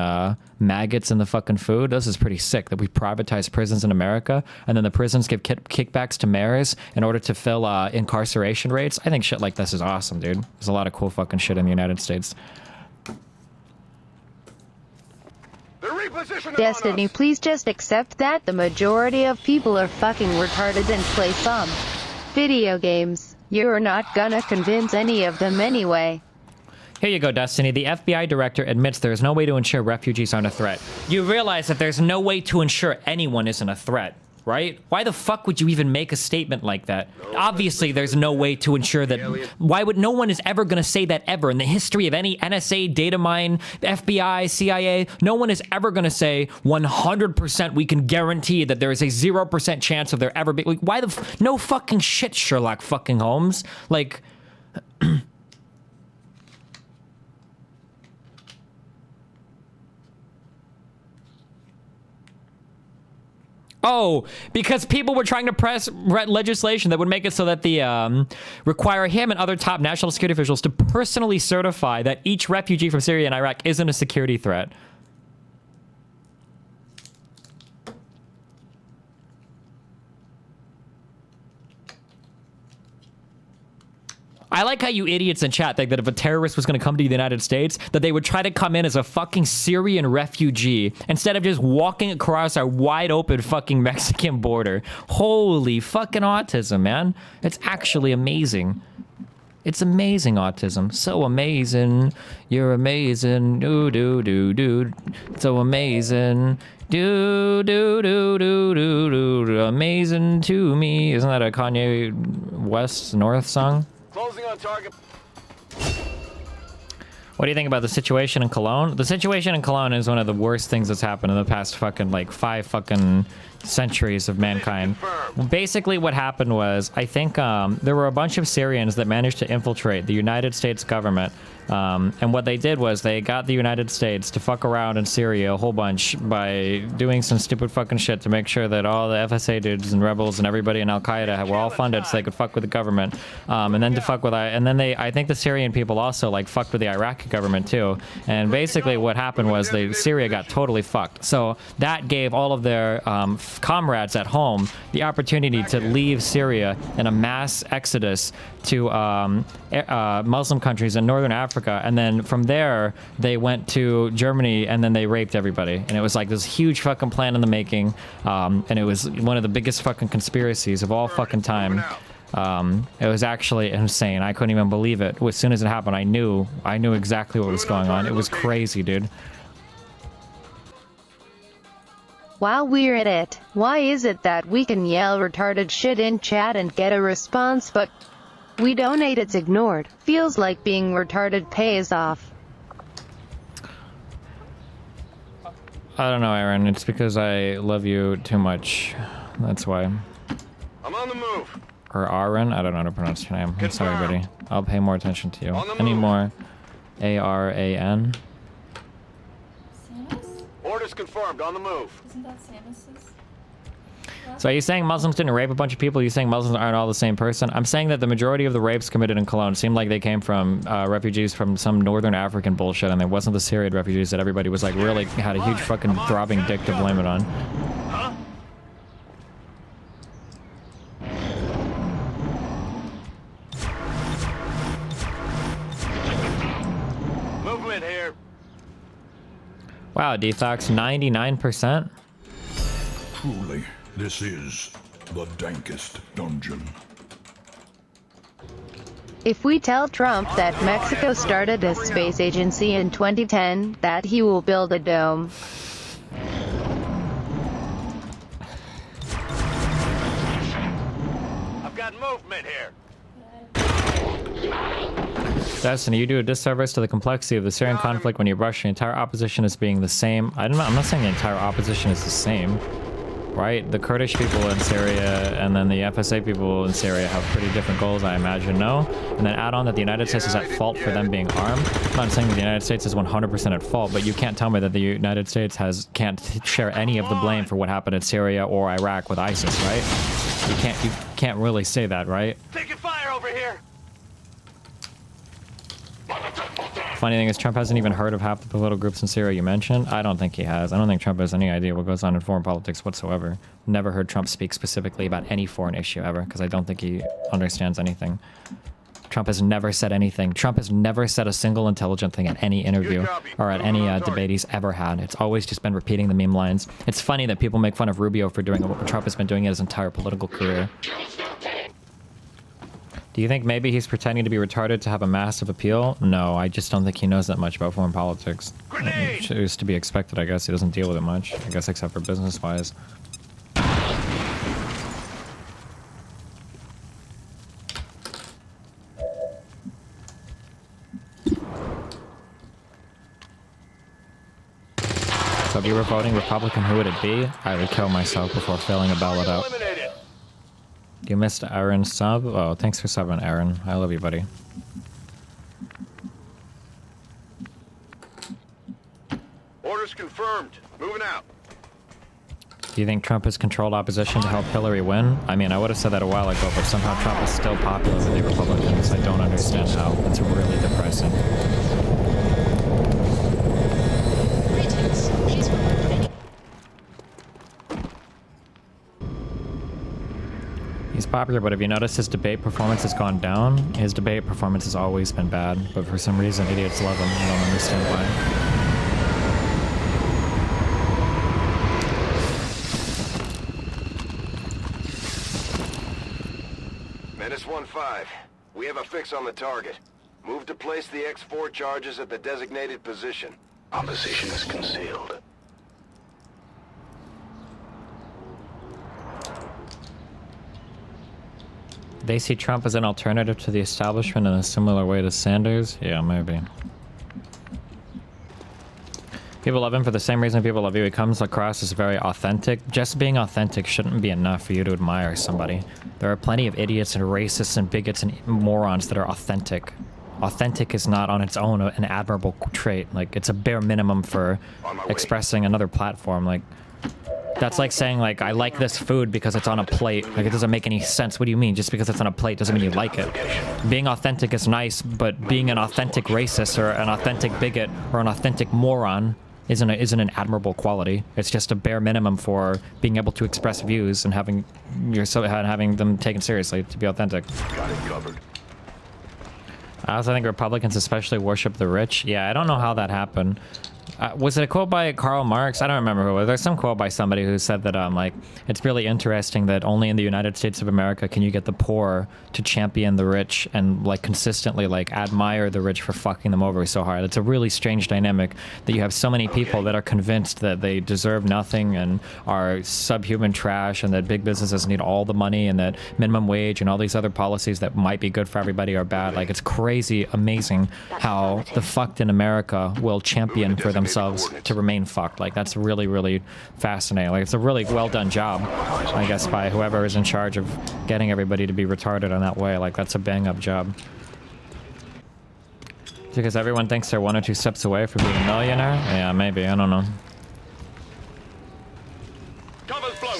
maggots in the fucking food. This is pretty sick that we privatize prisons in America, and then the prisons give kickbacks to mayors in order to fill incarceration rates. I think shit like this is awesome, dude. There's a lot of cool fucking shit in the United States. Destiny, please just accept that the majority of people are fucking retarded and play some video games. You're not gonna convince any of them anyway. Here you go, Destiny. The FBI director admits there is no way to ensure refugees aren't a threat. You realize that there's no way to ensure anyone isn't a threat, right? Why the fuck would you even make a statement like that? Obviously, there's no way to ensure that. Why would no one is ever going to say that ever in the history of any NSA, data mine, FBI, CIA? No one is ever going to say 100% we can guarantee that there is a 0% chance of there ever being. Like, why the no fucking shit, Sherlock fucking Holmes. Like. Oh, because people were trying to press legislation that would make it so that the require him and other top national security officials to personally certify that each refugee from Syria and Iraq isn't a security threat. I like how you idiots in chat think that if a terrorist was going to come to the United States, that they would try to come in as a fucking Syrian refugee instead of just walking across our wide open fucking Mexican border. Holy fucking autism, man. It's actually amazing. It's amazing, autism. So amazing. You're amazing. Do, do, do, do. So amazing. Do, do, do, do, do, do. Amazing to me. Isn't that a Kanye West North song? Closing on target. What do you think about the situation in Cologne? The situation in Cologne is one of the worst things that's happened in the past fucking like 5 fucking centuries of mankind. Basically what happened was, I think there were a bunch of Syrians that managed to infiltrate the United States government. And what they did was they got the United States to fuck around in Syria a whole bunch by doing some stupid fucking shit to make sure that all the FSA dudes and rebels and everybody in Al-Qaeda were all funded so they could fuck with the government. And then to fuck with, and then I think the Syrian people also like fucked with the Iraqi government too. And basically what happened was Syria got totally fucked. So that gave all of their comrades at home the opportunity to leave Syria in a mass exodus to Muslim countries in northern Africa, and then from there they went to Germany and then they raped everybody, and it was like this huge fucking plan in the making, and it was one of the biggest fucking conspiracies of all fucking time. It was actually insane. I couldn't even believe it. As soon as it happened, I knew exactly what was going on. It was crazy, dude. While we're at it, why is it that we can yell retarded shit in chat and get a response, but we donate it's ignored? Feels like being retarded pays off. I don't know, Aaron. It's because I love you too much. That's why. I'm on the move. Or Aaron? I don't know how to pronounce your name. I'm sorry, buddy. I'll pay more attention to you. Any more? A-R-A-N? Orders confirmed. On the move. Isn't that Samus's? So are you saying Muslims didn't rape a bunch of people? Are you saying Muslims aren't all the same person? I'm saying that the majority of the rapes committed in Cologne seemed like they came from refugees from some northern African bullshit, and it wasn't the Syrian refugees that everybody was like really had a huge fucking throbbing dick to blame it on. Huh? Movement here. Wow, Dethox, 99%? Truly, this is the dankest dungeon. If we tell Trump that Mexico started a space agency in 2010, that he will build a dome. I've got movement here. Destiny, you do a disservice to the complexity of the Syrian conflict when you brush the entire opposition as being the same. I'm not saying the entire opposition is the same, right? The Kurdish people in Syria and then the FSA people in Syria have pretty different goals, I imagine, no? And then add on that the United States is at fault for them being armed. I'm not saying that the United States is 100% at fault, but you can't tell me that the United States can't share any of the blame for what happened in Syria or Iraq with ISIS, right? You can't really say that, right? Taking fire over here. Funny thing is, Trump hasn't even heard of half the political groups in Syria you mentioned. I don't think he has. I don't think Trump has any idea what goes on in foreign politics whatsoever. Never heard Trump speak specifically about any foreign issue ever, because I don't think he understands anything. Trump has never said anything. Trump has never said a single intelligent thing at any interview or at any debate he's ever had. It's always just been repeating the meme lines. It's funny that people make fun of Rubio for doing what Trump has been doing his entire political career. Do you think maybe he's pretending to be retarded to have a massive appeal? No, I just don't think he knows that much about foreign politics. It is to be expected, I guess. He doesn't deal with it much, I guess, except for business-wise. So if you were voting Republican, who would it be? I would kill myself before filling a ballot out. You missed Aaron's sub? Oh, thanks for subbing, Aaron. I love you, buddy. Orders confirmed. Moving out. Do you think Trump has controlled opposition to help Hillary win? I mean, I would have said that a while ago, but somehow Trump is still popular with the Republicans. I don't understand how. It's really depressing. He's popular, but have you noticed his debate performance has gone down? His debate performance has always been bad, but for some reason idiots love him. I don't understand why. Menace 1-5. We have a fix on the target. Move to place the X4 charges at the designated position. Opposition is concealed. They see Trump as an alternative to the establishment in a similar way to Sanders? Yeah, maybe. People love him for the same reason people love you. He comes across as very authentic. Just being authentic shouldn't be enough for you to admire somebody. There are plenty of idiots and racists and bigots and morons that are authentic. Authentic is not on its own an admirable trait. Like, it's a bare minimum for expressing another platform. Like, that's like saying, like, I like this food because it's on a plate. Like, it doesn't make any sense. What do you mean? Just because it's on a plate doesn't mean you like it. Being authentic is nice, but being an authentic racist or an authentic bigot or an authentic moron isn't an admirable quality. It's just a bare minimum for being able to express views and having them taken seriously to be authentic. Got it covered. I also think Republicans especially worship the rich. Yeah, I don't know how that happened. Was it a quote by Karl Marx? I don't remember who it was. There's some quote by somebody who said that, like, it's really interesting that only in the United States of America can you get the poor to champion the rich and, like, consistently, like, admire the rich for fucking them over so hard. It's a really strange dynamic that you have so many people that are convinced that they deserve nothing and are subhuman trash and that big businesses need all the money and that minimum wage and all these other policies that might be good for everybody are bad. Like, it's crazy, amazing how the fucked in America will champion for themselves to remain fucked. Like, that's really, really fascinating. Like, it's a really well done job, I guess, by whoever is in charge of getting everybody to be retarded in that way. Like, that's a bang up job. Because everyone thinks they're 1 or 2 steps away from being a millionaire? Yeah, maybe. I don't know. Cover's blown.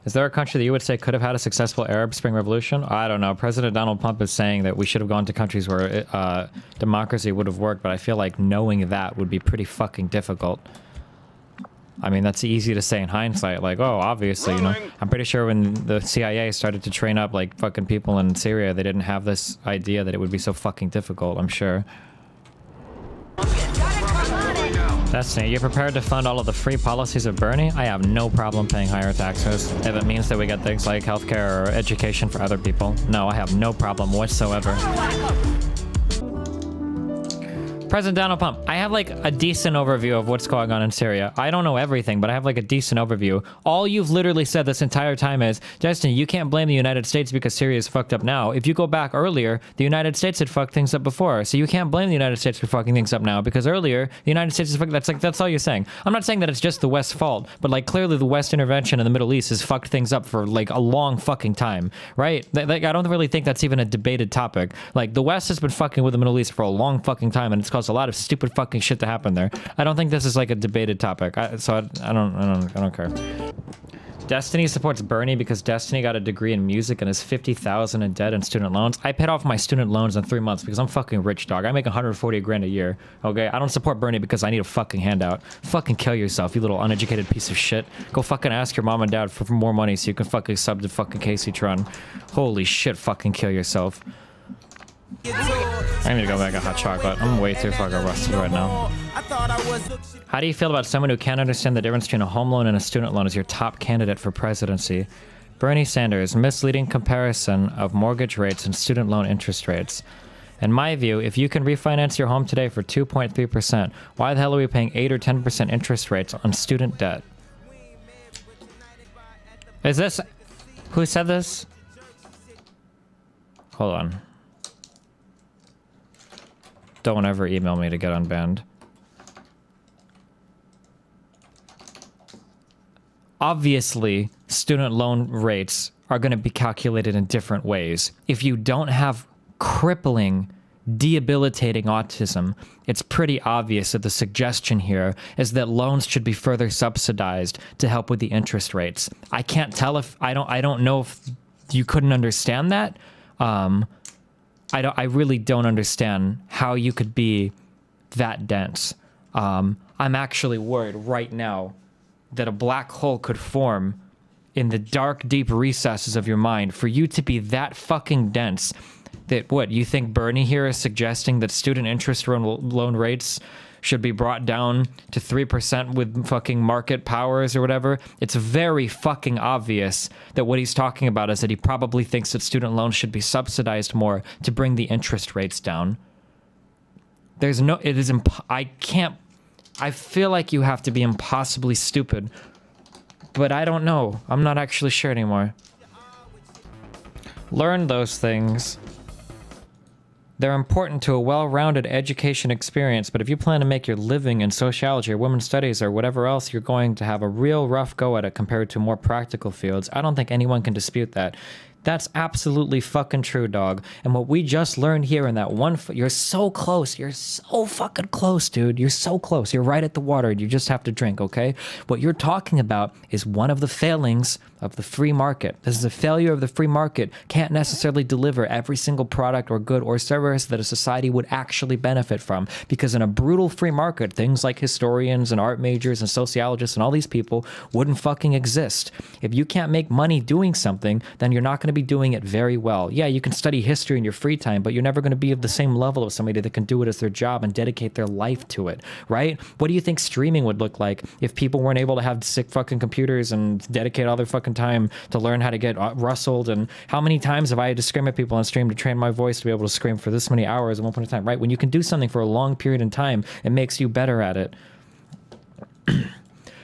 Is there a country that you would say could have had a successful Arab Spring Revolution? I don't know. President Donald Trump is saying that we should have gone to countries where democracy would have worked, but I feel like knowing that would be pretty fucking difficult. I mean, that's easy to say in hindsight. Like, oh, obviously, you know. I'm pretty sure when the CIA started to train up, like, fucking people in Syria, they didn't have this idea that it would be so fucking difficult, I'm sure. Destiny, you prepared to fund all of the free policies of Bernie? I have no problem paying higher taxes if it means that we get things like healthcare or education for other people. No, I have no problem whatsoever. President Donald Trump, I have like a decent overview of what's going on in Syria. I don't know everything, but I have like a decent overview. All you've literally said this entire time is, Destiny, you can't blame the United States because Syria is fucked up now. If you go back earlier, the United States had fucked things up before. So you can't blame the United States for fucking things up now because earlier the United States is fucked. That's all you're saying. I'm not saying that it's just the West's fault, but like clearly the West intervention in the Middle East has fucked things up for like a long fucking time, right? Like, I don't really think that's even a debated topic. Like, the West has been fucking with the Middle East for a long fucking time and it's caused a lot of stupid fucking shit to happen there. I don't think this is like a debated topic. I don't care. Destiny supports Bernie because Destiny got a degree in music and is $50,000 in debt and student loans. I paid off my student loans in 3 months because I'm fucking rich, dog. I make 140 grand a year. Okay, I don't support Bernie because I need a fucking handout. Fucking kill yourself, you little uneducated piece of shit. Go fucking ask your mom and dad for more money so you can fucking sub to fucking Casey Tron. Holy shit, fucking kill yourself. I need to go back and hot chocolate. I'm way too fucking rusted right now. How do you feel about someone who can't understand the difference between a home loan and a student loan as your top candidate for presidency? Bernie Sanders, misleading comparison of mortgage rates and student loan interest rates. In my view, if you can refinance your home today for 2.3%, why the hell are we paying 8 or 10% interest rates on student debt? Is this... Who said this? Hold on. Don't ever email me to get unbanned. Obviously, student loan rates are going to be calculated in different ways. If you don't have crippling, debilitating autism, it's pretty obvious that the suggestion here is that loans should be further subsidized to help with the interest rates. I can't tell if I don't know if you couldn't understand that. I really don't understand how you could be that dense. I'm actually worried right now that a black hole could form in the dark, deep recesses of your mind for you to be that fucking dense that, what, you think Bernie here is suggesting that student interest loan rates should be brought down to 3% with fucking market powers or whatever? It's very fucking obvious that what he's talking about is that he probably thinks that student loans should be subsidized more to bring the interest rates down. There's no, it is, I feel like you have to be impossibly stupid, but I don't know. I'm not actually sure anymore. Learn those things. They're important to a well-rounded education experience, but if you plan to make your living in sociology or women's studies or whatever else, you're going to have a real rough go at it compared to more practical fields. I don't think anyone can dispute that. That's absolutely fucking true, dog. And what we just learned here in that one, you're so close. You're so fucking close, dude. You're so close. You're right at the water. You just have to drink, okay? What you're talking about is one of the failings of the free market. This is a failure of the free market. Can't necessarily deliver every single product or good or service that a society would actually benefit from. Because in a brutal free market, things like historians and art majors and sociologists and all these people wouldn't fucking exist. If you can't make money doing something, then you're not going to be doing it very well. Yeah, you can study history in your free time, but you're never going to be of the same level of somebody that can do it as their job and dedicate their life to it, right? What do you think streaming would look like if people weren't able to have sick fucking computers and dedicate all their fucking time to learn how to get rustled? And how many times have I had to scream at people on stream to train my voice to be able to scream for this many hours at one point in time, right? When you can do something for a long period in time, it makes you better at it.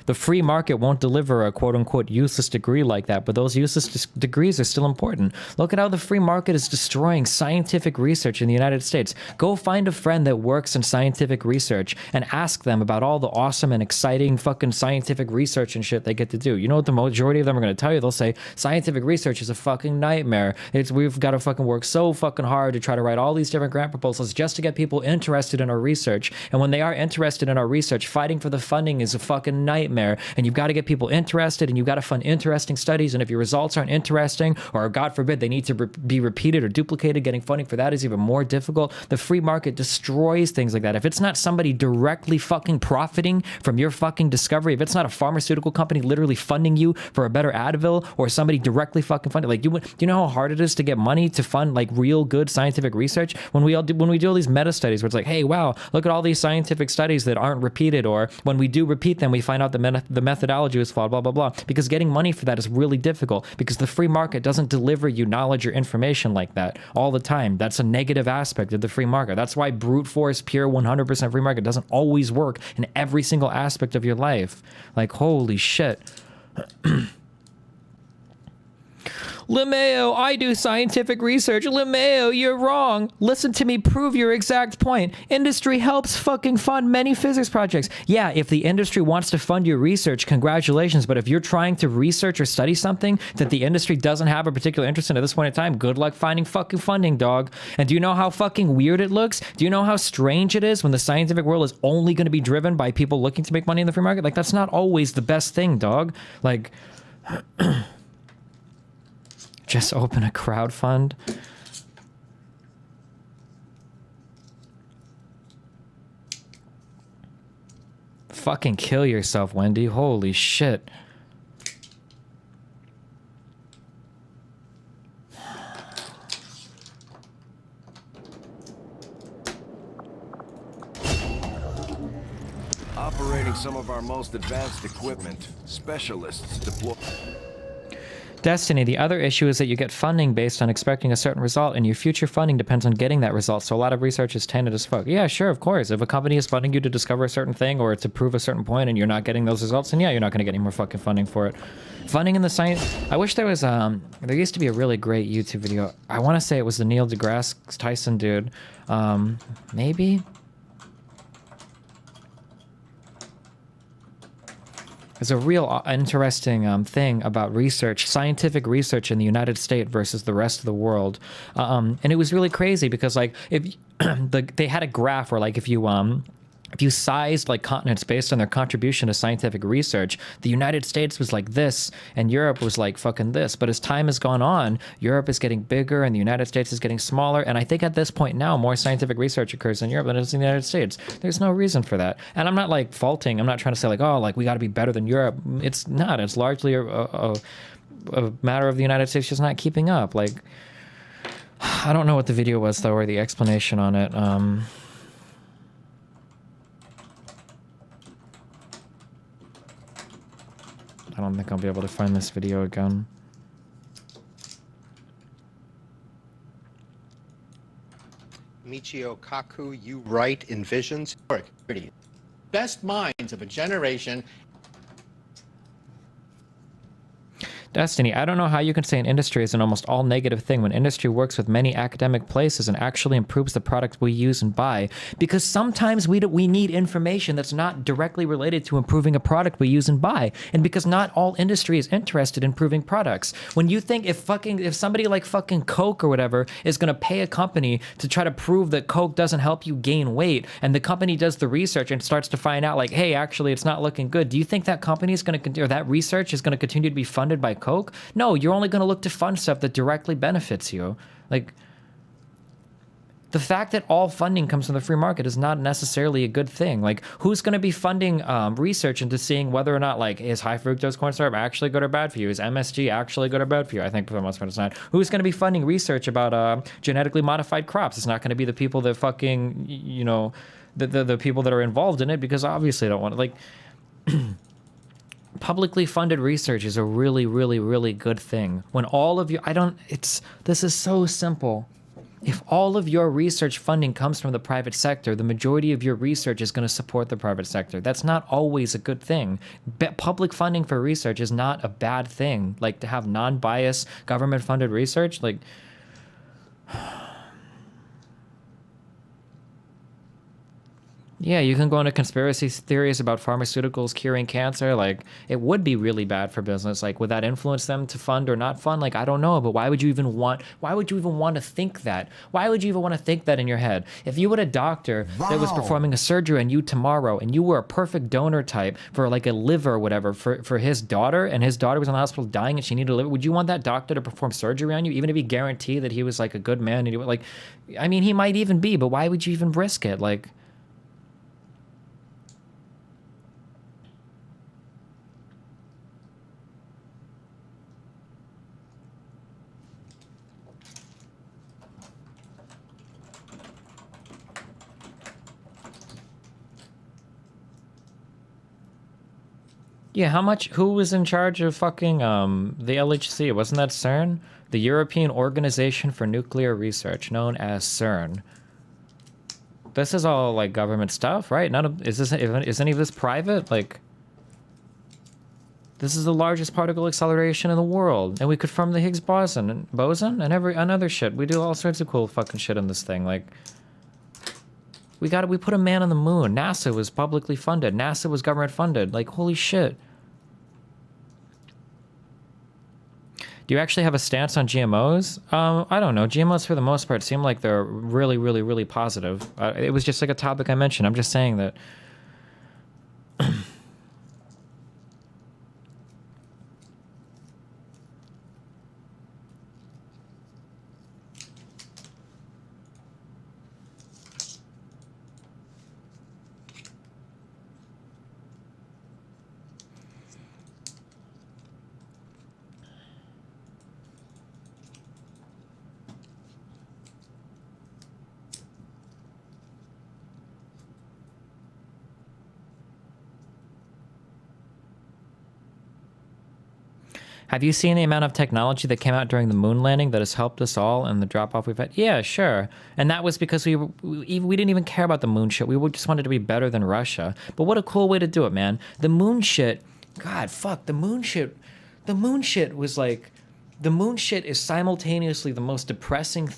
The free market won't deliver a quote-unquote useless degree like that, but those useless degrees are still important. Look at how the free market is destroying scientific research in the United States. Go find a friend that works in scientific research and ask them about all the awesome and exciting fucking scientific research and shit they get to do. You know what the majority of them are going to tell you? They'll say, scientific research is a fucking nightmare. We've got to fucking work so fucking hard to try to write all these different grant proposals just to get people interested in our research. And when they are interested in our research, fighting for the funding is a fucking nightmare. And you've got to get people interested, and you've got to fund interesting studies. And if your results aren't interesting, or God forbid they need to be repeated or duplicated, getting funding for that is even more difficult. The free market destroys things like that. If it's not somebody directly fucking profiting from your fucking discovery, if it's not a pharmaceutical company literally funding you for a better Advil, or somebody directly fucking funding, like, do you know how hard it is to get money to fund like real good scientific research? When we do all these meta studies where it's like, hey, wow, look at all these scientific studies that aren't repeated, or when we do repeat them, we find out the methodology is flawed, blah, blah, blah. Because getting money for that is really difficult, because the free market doesn't deliver you knowledge or information like that all the time. That's a negative aspect of the free market. That's why brute force, pure 100% free market doesn't always work in every single aspect of your life. Like, holy shit. LeMayo, I do scientific research. LeMayo, you're wrong. Listen to me prove your exact point. Industry helps fucking fund many physics projects. Yeah, if the industry wants to fund your research, congratulations. But if you're trying to research or study something that the industry doesn't have a particular interest in at this point in time, good luck finding fucking funding, dog. And do you know how fucking weird it looks? Do you know how strange it is when the scientific world is only going to be driven by people looking to make money in the free market? Like, that's not always the best thing, dog. Like... Just open a crowdfund. Fucking kill yourself, Wendy. Holy shit. Operating some of our most advanced equipment, specialists deploy. Destiny, the other issue is that you get funding based on expecting a certain result, and your future funding depends on getting that result, so a lot of research is tainted as fuck. Yeah, sure, of course. If a company is funding you to discover a certain thing or to prove a certain point and you're not getting those results, then yeah, you're not going to get any more fucking funding for it. Funding in the science... I wish there was... there used to be a really great YouTube video. I want to say it was the Neil deGrasse Tyson dude. Maybe? There's a real interesting thing about research, scientific research in the United States versus the rest of the world. And it was really crazy because, like, if they had a graph where, like, if you sized like continents based on their contribution to scientific research, the United States was like this and Europe was like fucking this. But as time has gone on, Europe is getting bigger and the United States is getting smaller. And I think at this point now, more scientific research occurs in Europe than it does in the United States. There's no reason for that. And I'm not like faulting. I'm not trying to say like, oh, like we got to be better than Europe. It's not. It's largely a matter of the United States just not keeping up. Like, I don't know what the video was though, or the explanation on it. I don't think I'll be able to find this video again. Michio Kaku, you write in visions. Best minds of a generation. Destiny, I don't know how you can say an industry is an almost all negative thing when industry works with many academic places and actually improves the product we use and buy. Because sometimes we need information that's not directly related to improving a product we use and buy. And because not all industry is interested in improving products. When you think if somebody like fucking Coke or whatever is going to pay a company to try to prove that Coke doesn't help you gain weight, and the company does the research and starts to find out like, hey, actually it's not looking good. Do you think that company is going to, or that research is going to continue to be funded by Coke? No, you're only going to look to fund stuff that directly benefits you. Like, the fact that all funding comes from the free market is not necessarily a good thing. Like, who's going to be funding research into seeing whether or not, like, is high fructose corn syrup actually good or bad for you? Is MSG actually good or bad for you? I think for the most part it's not. Who's going to be funding research about genetically modified crops? It's not going to be the people that fucking, you know, the people that are involved in it, because obviously they don't want to, like... Publicly funded research is a really, really, really good thing. When all of you, this is so simple. If all of your research funding comes from the private sector, the majority of your research is going to support the private sector. That's not always a good thing. Public funding for research is not a bad thing. Like, to have non-biased government-funded research, like... Yeah, you can go into conspiracy theories about pharmaceuticals curing cancer. Like, it would be really bad for business. Like, would that influence them to fund or not fund? Like, I don't know. But why would you even want to think that? Why would you even want to think that in your head? If you had a doctor that was performing a surgery on you tomorrow and you were a perfect donor type for like a liver or whatever for his daughter, and his daughter was in the hospital dying and she needed a liver, would you want that doctor to perform surgery on you, even if he guaranteed that he was like a good man? And he would, like, I mean, he might even be, but why would you even risk it? Like... Yeah, who was in charge of fucking, the LHC? Wasn't that CERN? The European Organization for Nuclear Research, known as CERN. This is all, like, government stuff, right? Is any of this private? Like, this is the largest particle acceleration in the world, and we confirm the Higgs boson and another shit. We do all sorts of cool fucking shit in this thing, like... We put a man on the moon. NASA was publicly funded. NASA was government funded. Like, holy shit. Do you actually have a stance on GMOs? I don't know. GMOs, for the most part, seem like they're really, really, really positive. It was just like a topic I mentioned. I'm just saying that... Have you seen the amount of technology that came out during the moon landing that has helped us all and the drop-off we've had? Yeah, sure. And that was because we didn't even care about the moon shit. We just wanted to be better than Russia. But what a cool way to do it, man. The moon shit, God, fuck, the moon shit was like... The moon shit is simultaneously the most depressing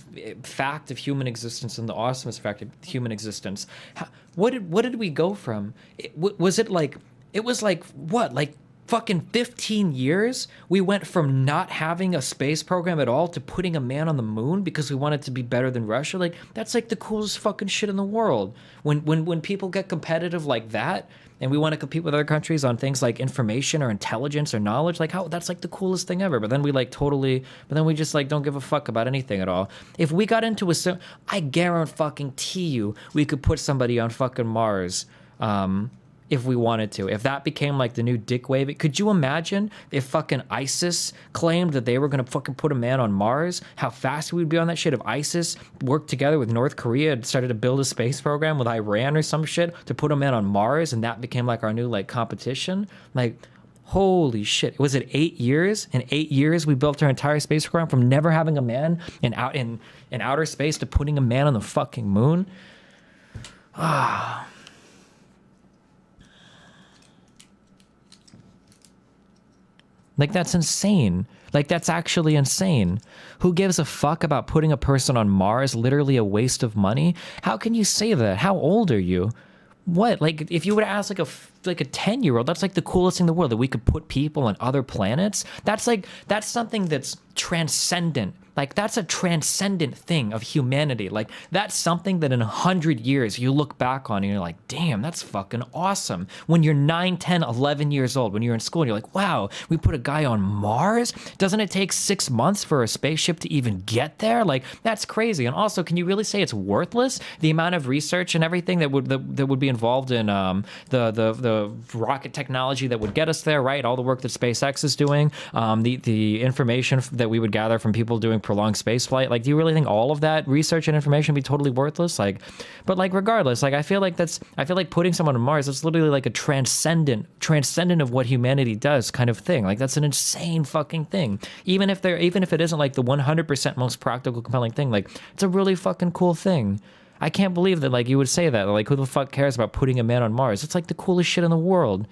fact of human existence and the awesomest fact of human existence. What did we go from? It was like fucking 15 years? We went from not having a space program at all to putting a man on the moon because we wanted to be better than Russia? Like, that's like the coolest fucking shit in the world. When people get competitive like that, and we want to compete with other countries on things like information or intelligence or knowledge, like, how that's like the coolest thing ever. But then we just like don't give a fuck about anything at all. If we got into I guarantee you we could put somebody on fucking Mars, if we wanted to. If that became like the new dick wave, could you imagine if fucking ISIS claimed that they were gonna fucking put a man on Mars? How fast we'd be on that shit if ISIS worked together with North Korea and started to build a space program with Iran or some shit to put a man on Mars, and that became like our new like competition? Like, holy shit. Was it 8 years? In 8 years we built our entire space program from never having a man in outer space to putting a man on the fucking moon? Like, that's insane. Like, that's actually insane. Who gives a fuck about putting a person on Mars? Literally a waste of money? How can you say that? How old are you? What? Like, if you would ask like a 10-year-old, that's like the coolest thing in the world, that we could put people on other planets. That's something that's transcendent. Like, that's a transcendent thing of humanity. Like, that's something that in 100 years you look back on and you're like, damn, that's fucking awesome. When you're 9, 10, 11 years old, when you're in school and you're like, wow, we put a guy on Mars? Doesn't it take 6 months for a spaceship to even get there? Like, that's crazy. And also, can you really say it's worthless? The amount of research and everything that would be involved in the rocket technology that would get us there, right? All the work that SpaceX is doing, the information that we would gather from people doing prolonged space flight. Like, do you really think all of that research and information would be totally worthless? Like, but like, regardless, like, I feel like putting someone on Mars, it's literally like a transcendent of what humanity does kind of thing. Like, that's an insane fucking thing. Even if it isn't like the 100% most practical, compelling thing, like, it's a really fucking cool thing. I can't believe that, like, you would say that. Like, who the fuck cares about putting a man on Mars? It's like the coolest shit in the world.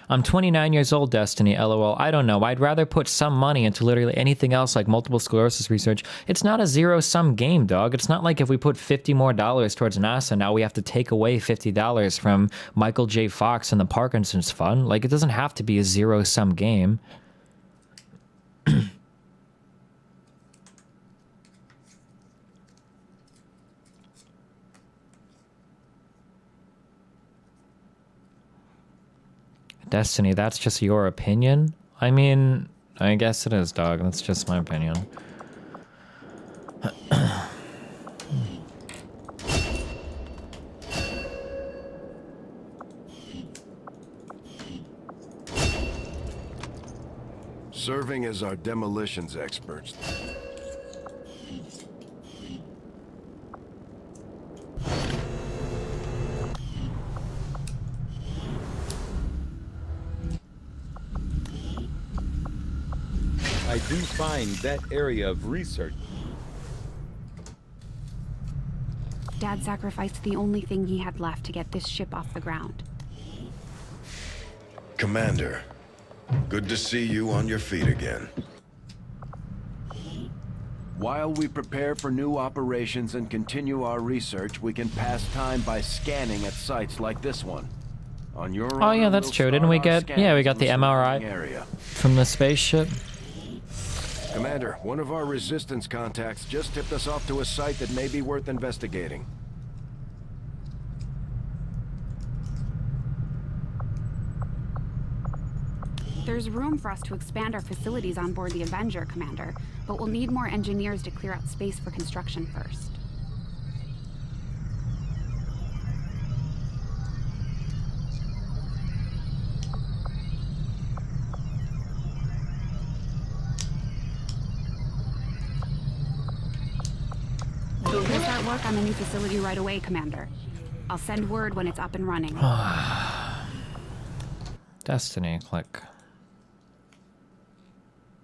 I'm 29 years old, Destiny, LOL. I don't know. I'd rather put some money into literally anything else like multiple sclerosis research. It's not a zero-sum game, dog. It's not like if we put $50 more towards NASA, now we have to take away $50 from Michael J. Fox and the Parkinson's Fund. Like, it doesn't have to be a zero-sum game. Destiny, that's just your opinion? I mean, I guess it is, dog. That's just my opinion. Serving as our demolitions experts. I do find that area of research. Dad sacrificed the only thing he had left to get this ship off the ground. Commander, good to see you on your feet again. While we prepare for new operations and continue our research, we can pass time by scanning at sites like this one. On your Oh yeah, that's true. Didn't we get? Yeah, we got the MRI from the spaceship. Commander, one of our resistance contacts just tipped us off to a site that may be worth investigating. There's room for us to expand our facilities on board the Avenger, Commander, but we'll need more engineers to clear out space for construction first. start work on the new facility right away, Commander. I'll send word when it's up and running. Destiny, click.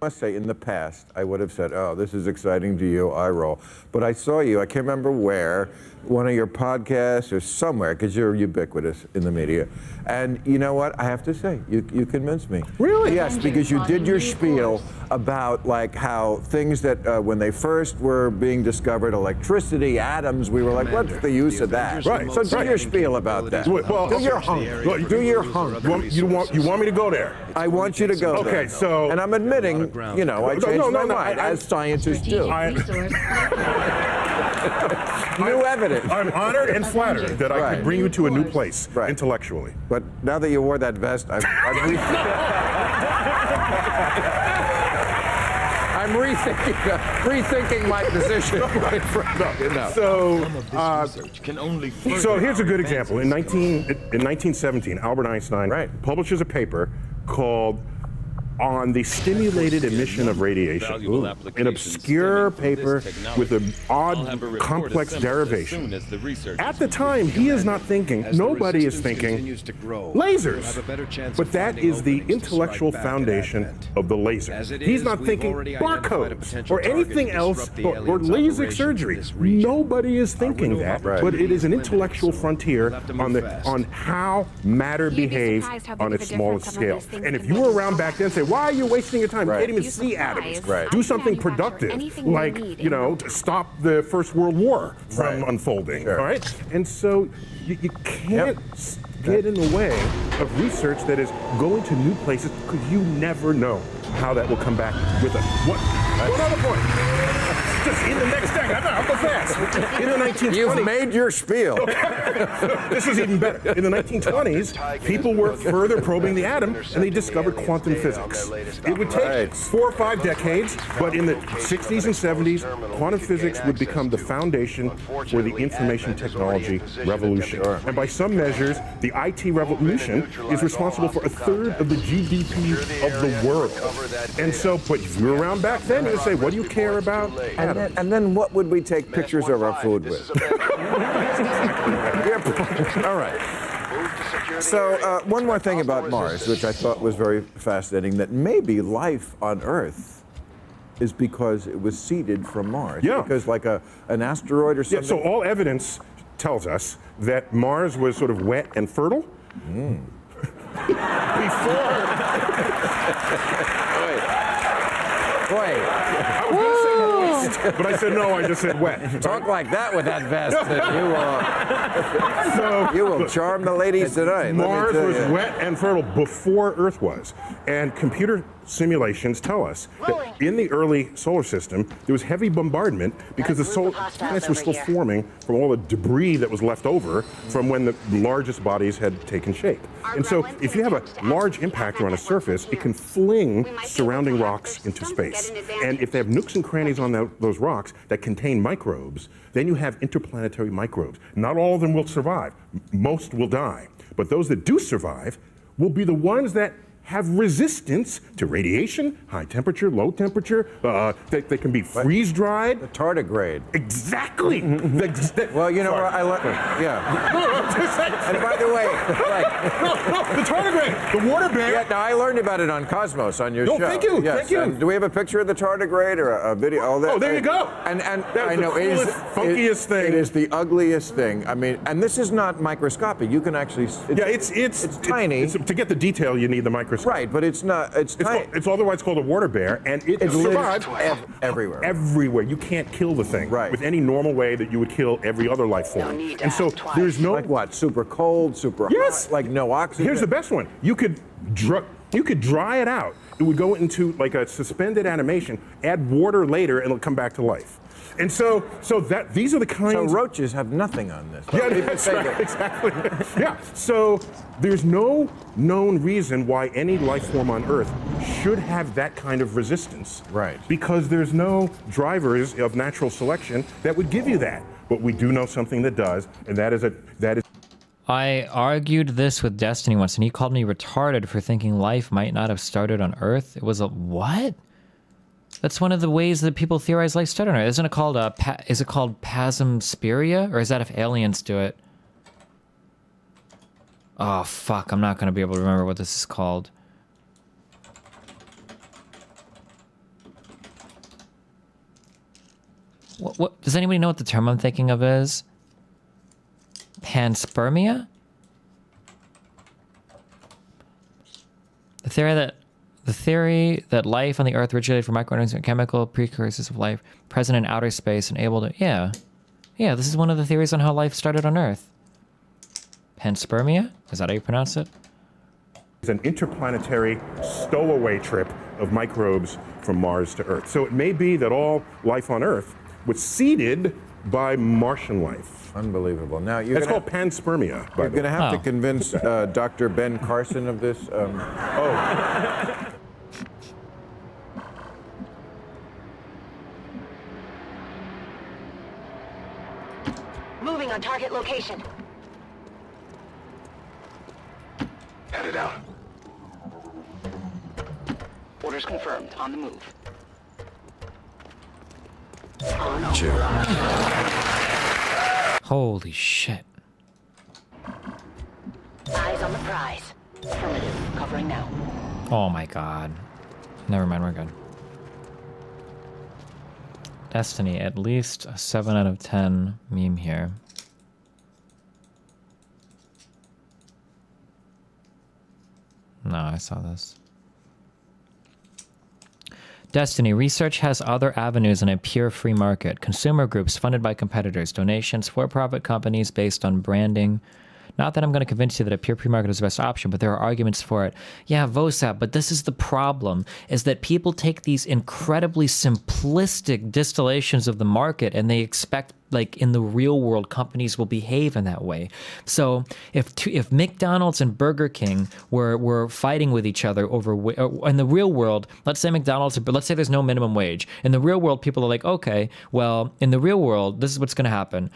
I must say, in the past, I would have said, oh, this is exciting to you, I roll. But I saw you, I can't remember where, one of your podcasts or somewhere, because you're ubiquitous in the media. And you know what? I have to say, you convinced me. Really? Yes, because you did your spiel about like how things that when they first were being discovered, electricity, atoms, we were like, what's the use of that? Right. So do your spiel about that. Well, do your hunk. Do your hunk. You want me to go there? I want you to go there. Okay, so... And I'm admitting, you know, I changed my mind, as scientists do. New evidence. I'm honored and flattered that I could bring you to a new place, intellectually. But now that you wore that vest, I'm rethinking my position. So here's a good example. In 1917, Albert Einstein publishes a paper called On the Stimulated Emission of Radiation, an obscure paper with an odd, complex derivation. At the time, he is not thinking, nobody is thinking, lasers. But that is the intellectual foundation of the laser. He's not thinking barcodes or anything else or LASIK surgery. Nobody is thinking that, but it is an intellectual frontier on how matter behaves on its smallest scale. And if you were around back then, say, why are you wasting your time? You can't even see atoms. Do something productive, like, you know, to stop the First World War from unfolding, all right? And so you can't get in the way of research that is going to new places because you never know how that will come back with us. One other point. Just in the next decade, I'll go fast. In the 1920s. You've made your spiel. This is even better. In the 1920s, people were further probing the atom, and they discovered quantum physics. It would take 4 or 5 decades, but in the 60s and 70s, quantum physics would become the foundation for the information technology revolution. And by some measures, the IT revolution is responsible for 1/3 of the GDP of the world. And so, but if you were around back then, you would say, what do you care about? And then what would we take pictures of our food with? All right. So one more thing about Mars, which I thought was very fascinating, that maybe life on Earth is because it was seeded from Mars. Yeah. Because like an asteroid or something. Yeah, so all evidence tells us that Mars was sort of wet and fertile. Wait. I was going to say moist, but I said no, I just said wet. Talk like that with that vest. You will charm the ladies tonight. Mars was wet and fertile before Earth was. And computer simulations tell us that in the early solar system, there was heavy bombardment because the planets were still forming from all the debris that was left over from when the largest bodies had taken shape. And so if you have a large impactor on a surface, it can fling surrounding rocks into space. And if they have nooks and crannies on those rocks that contain microbes, then you have interplanetary microbes. Not all of them will survive. Most will die. But those that do survive will be the ones that have resistance to radiation, high temperature, low temperature. They can be freeze-dried. The tardigrade. Exactly. Well, you know what I learned. Yeah. And by the way, the tardigrade, the water bear. Yeah, now I learned about it on Cosmos on your show. Thank you. Yes. Thank you. And do we have a picture of the tardigrade or a video? Oh, there you go. And That's I know the coolest, funkiest thing. It is the ugliest thing. I mean, and this is not microscopic. You can actually. It's tiny. To get the detail, you need the microscope. Right, but it's not. It's tiny. It's otherwise called a water bear, and it survives everywhere. Everywhere. You can't kill the thing with any normal way that you would kill every other life form. And so there's no like what? Super cold, super hot, like no oxygen. Here's the best one. You could dry it out. It would go into like a suspended animation. Add water later, and it'll come back to life. And so these are the kinds. So roaches have nothing on this. Yeah, that's right. Exactly. Yeah. So there's no known reason why any life form on Earth should have that kind of resistance. Right. Because there's no drivers of natural selection that would give you that. But we do know something that does, and that is. I argued this with Destiny once, and he called me retarded for thinking life might not have started on Earth. It was a what? That's one of the ways that people theorize life started on Earth. Isn't it called is it called Pasmsperia, or is that if aliens do it? Oh fuck! I'm not gonna be able to remember what this is called. What does anybody know what the term I'm thinking of is? Panspermia? The theory that life on the Earth originated from microorganisms and chemical precursors of life present in outer space and able to... Yeah, this is one of the theories on how life started on Earth. Panspermia? Is that how you pronounce it? It's an interplanetary stowaway trip of microbes from Mars to Earth. So it may be that all life on Earth was seeded by Martian life. Unbelievable. Now That's called panspermia. You're going to have to convince Dr. Ben Carson of this. Moving on target location. Headed out. Orders confirmed. On the move. Holy shit. Eyes on the prize. Affirmative. Covering now. Oh my god. Never mind, we're good. Destiny, at least a 7 out of 10 meme here. No, I saw this. Destiny, research has other avenues in a pure free market. Consumer groups funded by competitors, donations, for-profit companies based on branding. Not that I'm going to convince you that a pure free market is the best option, but there are arguments for it. Yeah, VOSAP, but this is the problem, is that people take these incredibly simplistic distillations of the market and they expect, like, in the real world, companies will behave in that way. So if McDonald's and Burger King were fighting with each other over, in the real world, let's say let's say there's no minimum wage. In the real world, people are like, okay, well, in the real world, this is what's going to happen.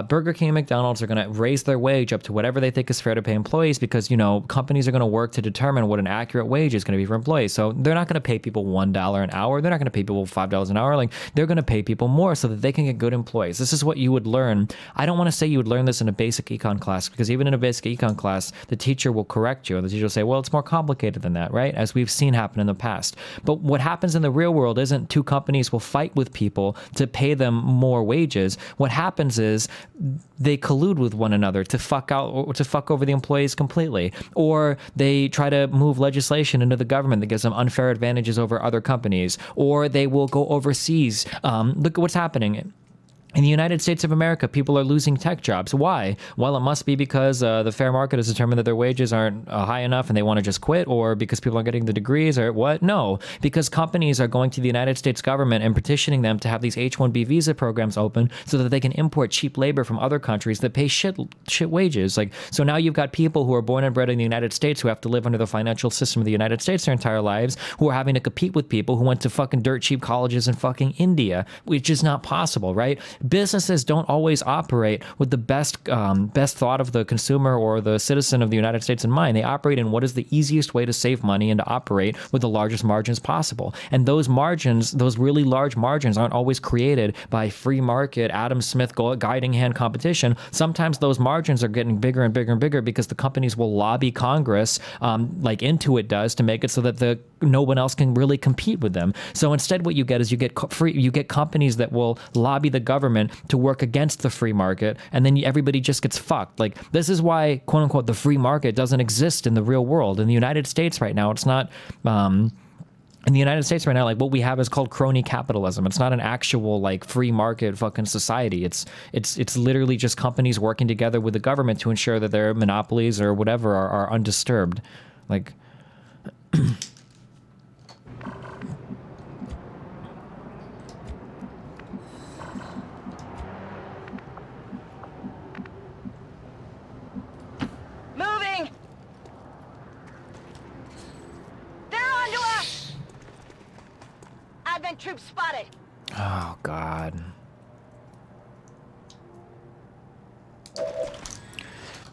Burger King and McDonald's are going to raise their wage up to whatever they think is fair to pay employees because, you know, companies are going to work to determine what an accurate wage is going to be for employees. So they're not going to pay people $1 an hour. They're not going to pay people $5 an hour. Like, they're going to pay people more so that they can get good employees. This is what you would learn. I don't want to say you would learn this in a basic econ class, because even in a basic econ class, the teacher will correct you and the teacher will say, well, it's more complicated than that, right? As we've seen happen in the past. But what happens in the real world isn't two companies will fight with people to pay them more wages. What happens is they collude with one another to fuck over the employees completely, or they try to move legislation into the government that gives them unfair advantages over other companies, or they will go overseas. Look at what's happening. In the United States of America, people are losing tech jobs. Why? Well, it must be because the fair market has determined that their wages aren't high enough and they want to just quit, or because people aren't getting the degrees, or what? No, because companies are going to the United States government and petitioning them to have these H-1B visa programs open so that they can import cheap labor from other countries that pay shit wages. Like, so now you've got people who are born and bred in the United States who have to live under the financial system of the United States their entire lives, who are having to compete with people who went to fucking dirt cheap colleges in fucking India, which is not possible, right? Businesses don't always operate with the best thought of the consumer or the citizen of the United States in mind. They operate in what is the easiest way to save money and to operate with the largest margins possible. And those margins, those really large margins, aren't always created by free market, Adam Smith guiding hand competition. Sometimes those margins are getting bigger and bigger and bigger because the companies will lobby Congress, like Intuit does, to make it so that no one else can really compete with them. So instead, what you get is you get companies that will lobby the government to work against the free market, and then everybody just gets fucked. Like, this is why, quote unquote, the free market doesn't exist in the real world. In the United States right now, it's not. In the United States right now, like, what we have is called crony capitalism. It's not an actual, like, free market fucking society. It's literally just companies working together with the government to ensure that their monopolies or whatever are undisturbed. Like. Moving! They're onto us! Advent troops spotted. Oh, God.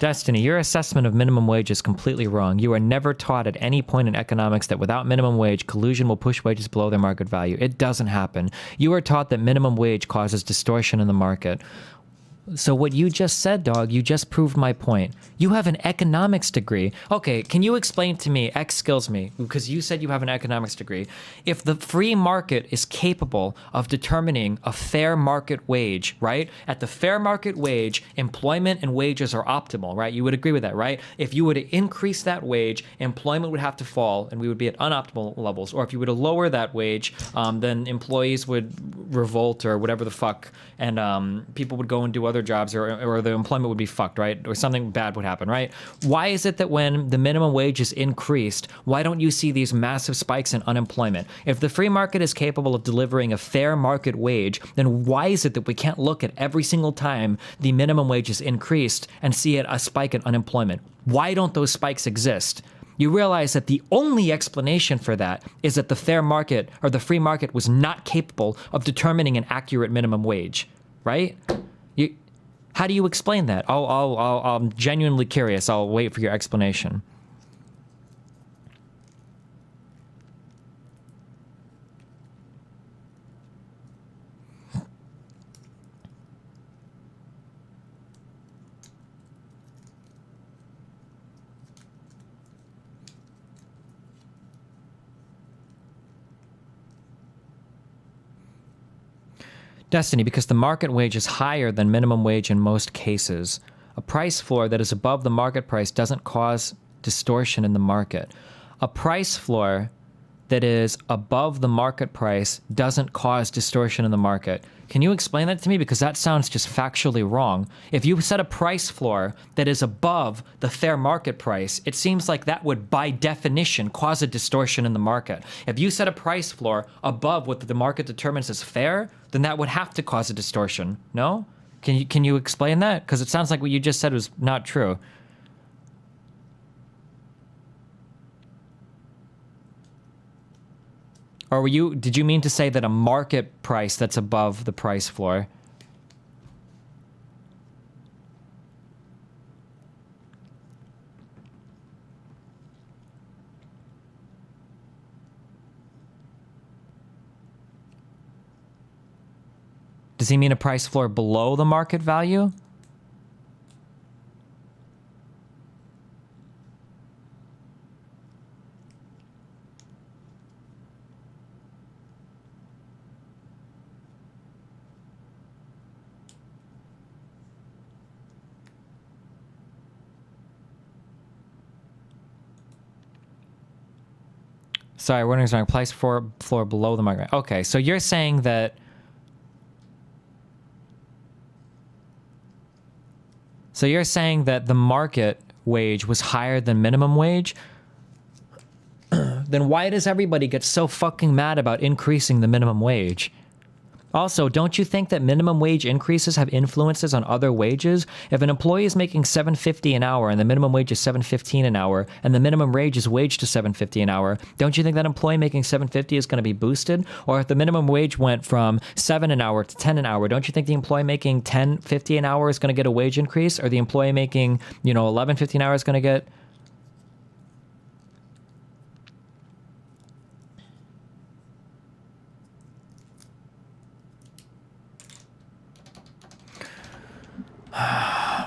Destiny, your assessment of minimum wage is completely wrong. You are never taught at any point in economics that without minimum wage, collusion will push wages below their market value. It doesn't happen. You are taught that minimum wage causes distortion in the market. So what you just said, dog, you just proved my point. You have an economics degree. Okay, can you explain to me, X skills me, because you said you have an economics degree. If the free market is capable of determining a fair market wage, right? At the fair market wage, employment and wages are optimal, right? You would agree with that, right? If you were to increase that wage, employment would have to fall and we would be at unoptimal levels. Or if you were to lower that wage, then employees would revolt or whatever the fuck, and people would go and do other jobs, or the employment would be fucked, right? Or something bad would happen, right? Why is it that when the minimum wage is increased, why don't you see these massive spikes in unemployment? If the free market is capable of delivering a fair market wage, then why is it that we can't look at every single time the minimum wage is increased and see a spike in unemployment? Why don't those spikes exist? You realize that the only explanation for that is that the fair market or the free market was not capable of determining an accurate minimum wage, right? How do you explain that? I'm genuinely curious. I'll wait for your explanation. Destiny, because the market wage is higher than minimum wage in most cases. A price floor that is above the market price doesn't cause distortion in the market. A price floor that is above the market price doesn't cause distortion in the market. Can you explain that to me? Because that sounds just factually wrong. If you set a price floor that is above the fair market price, it seems like that would, by definition, cause a distortion in the market. If you set a price floor above what the market determines as fair, then that would have to cause a distortion, no? Can you explain that? Because it sounds like what you just said was not true. Or did you mean to say that a market price that's above the price floor? Does he mean a price floor below the market value? Sorry, we're wondering, price floor below the market. Okay, so you're saying that... So you're saying that the market wage was higher than minimum wage? Then why does everybody get so fucking mad about increasing the minimum wage? Also, don't you think that minimum wage increases have influences on other wages? If an employee is making $7.50 an hour and the minimum wage is $7.15 an hour and the minimum wage is waged to $7.50 an hour, don't you think that employee making $7.50 is going to be boosted? Or if the minimum wage went from $7 an hour to $10 an hour, don't you think the employee making $10.50 an hour is going to get a wage increase? Or the employee making, $11.50 an hour is going to get...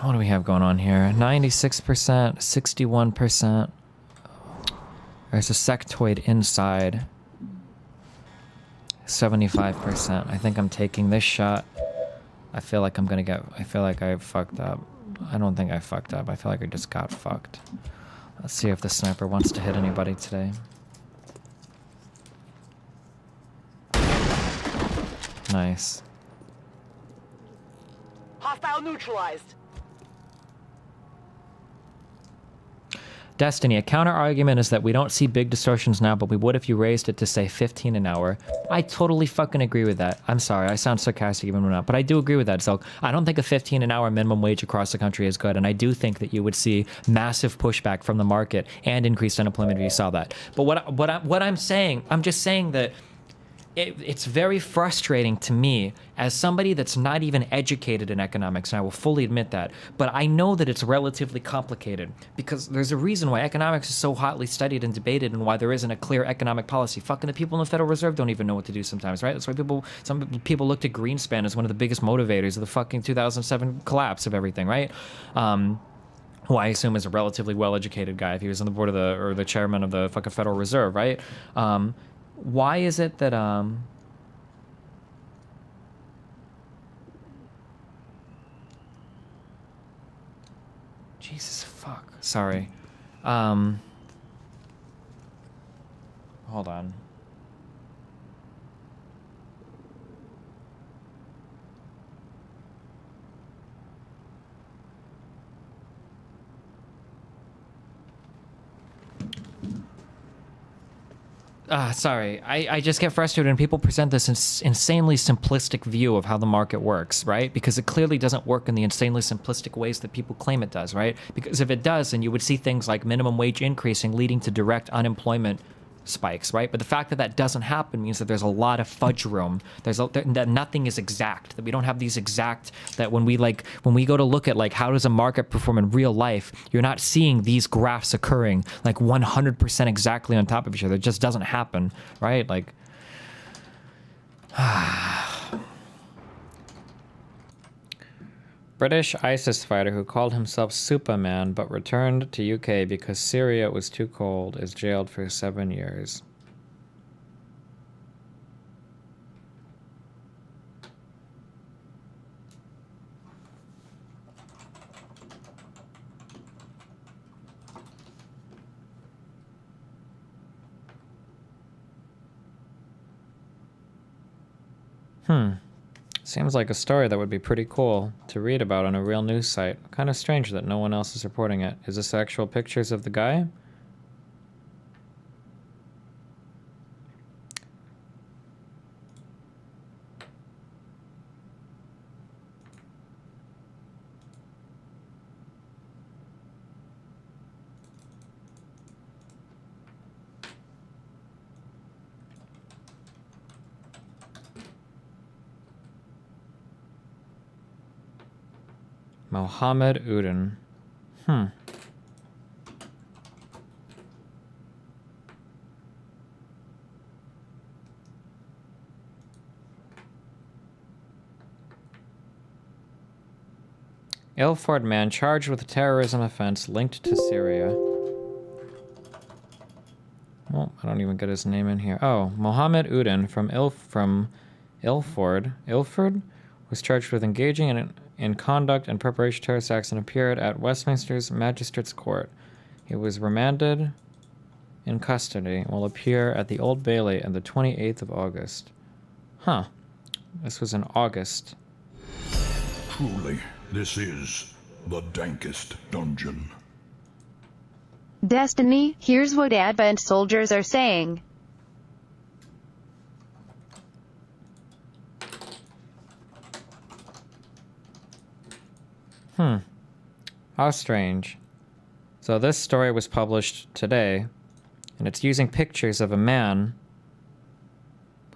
What do we have going on here? 96%, 61%. There's a sectoid inside. 75%. I think I'm taking this shot. I feel like I'm gonna get... I feel like I fucked up. I don't think I fucked up. I feel like I just got fucked. Let's see if the sniper wants to hit anybody today. Nice. Hostile neutralized. Destiny, a counter-argument is that we don't see big distortions now, but we would if you raised it to, say, 15 an hour. I totally fucking agree with that. I'm sorry, I sound sarcastic even when I'm not, but I do agree with that. So I don't think a 15 an hour minimum wage across the country is good, and I do think that you would see massive pushback from the market and increased unemployment if you saw that. But what I'm saying, I'm just saying that it's very frustrating to me as somebody that's not even educated in economics, and I will fully admit that, but I know that it's relatively complicated because there's a reason why economics is so hotly studied and debated and why there isn't a clear economic policy. Fucking the people in the Federal Reserve don't even know what to do sometimes, right? That's why some people looked at Greenspan as one of the biggest motivators of the fucking 2007 collapse of everything, right? Who I assume is a relatively well-educated guy if he was on the board of or the chairman of the fucking Federal Reserve, right? Why is it that Jesus fuck. Sorry. Hold on. Sorry. I just get frustrated when people present this insanely simplistic view of how the market works, right? Because it clearly doesn't work in the insanely simplistic ways that people claim it does, right? Because if it does, then you would see things like minimum wage increasing leading to direct unemployment spikes, right? But the fact that that doesn't happen means that there's a lot of fudge room. That nothing is exact. That we don't have these exact. That when we go to look at like how does a market perform in real life, you're not seeing these graphs occurring like 100% exactly on top of each other. It just doesn't happen, right? Like. British ISIS fighter who called himself Superman but returned to UK because Syria was too cold is jailed for 7 years. Seems like a story that would be pretty cool to read about on a real news site. Kind of strange that no one else is reporting it. Is this actual pictures of the guy? Mohammed Udin. Ilford man charged with a terrorism offense linked to Syria. Well, I don't even get his name in here. Oh, Mohammed Udin from Ilford was charged with engaging in conduct and preparation of terrorist acts and appeared at Westminster's Magistrates Court. He was remanded in custody and will appear at the Old Bailey on the 28th of August. Huh. This was in August. Truly, this is the dankest dungeon. Destiny, here's what Advent soldiers are saying. How strange. So this story was published today, and it's using pictures of a man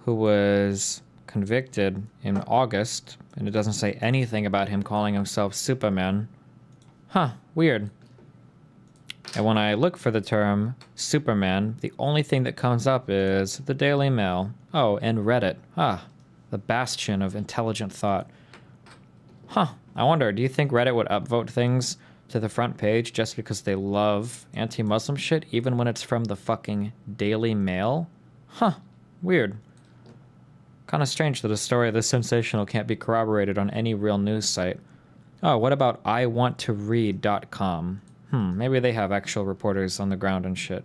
who was convicted in August, and it doesn't say anything about him calling himself Superman. Huh, weird. And when I look for the term Superman, the only thing that comes up is the Daily Mail. Oh, and Reddit. The bastion of intelligent thought. Huh, I wonder, do you think Reddit would upvote things to the front page just because they love anti-Muslim shit, even when it's from the fucking Daily Mail? Huh, weird. Kind of strange that a story this sensational can't be corroborated on any real news site. Oh, what about iwanttoread.com? Maybe they have actual reporters on the ground and shit.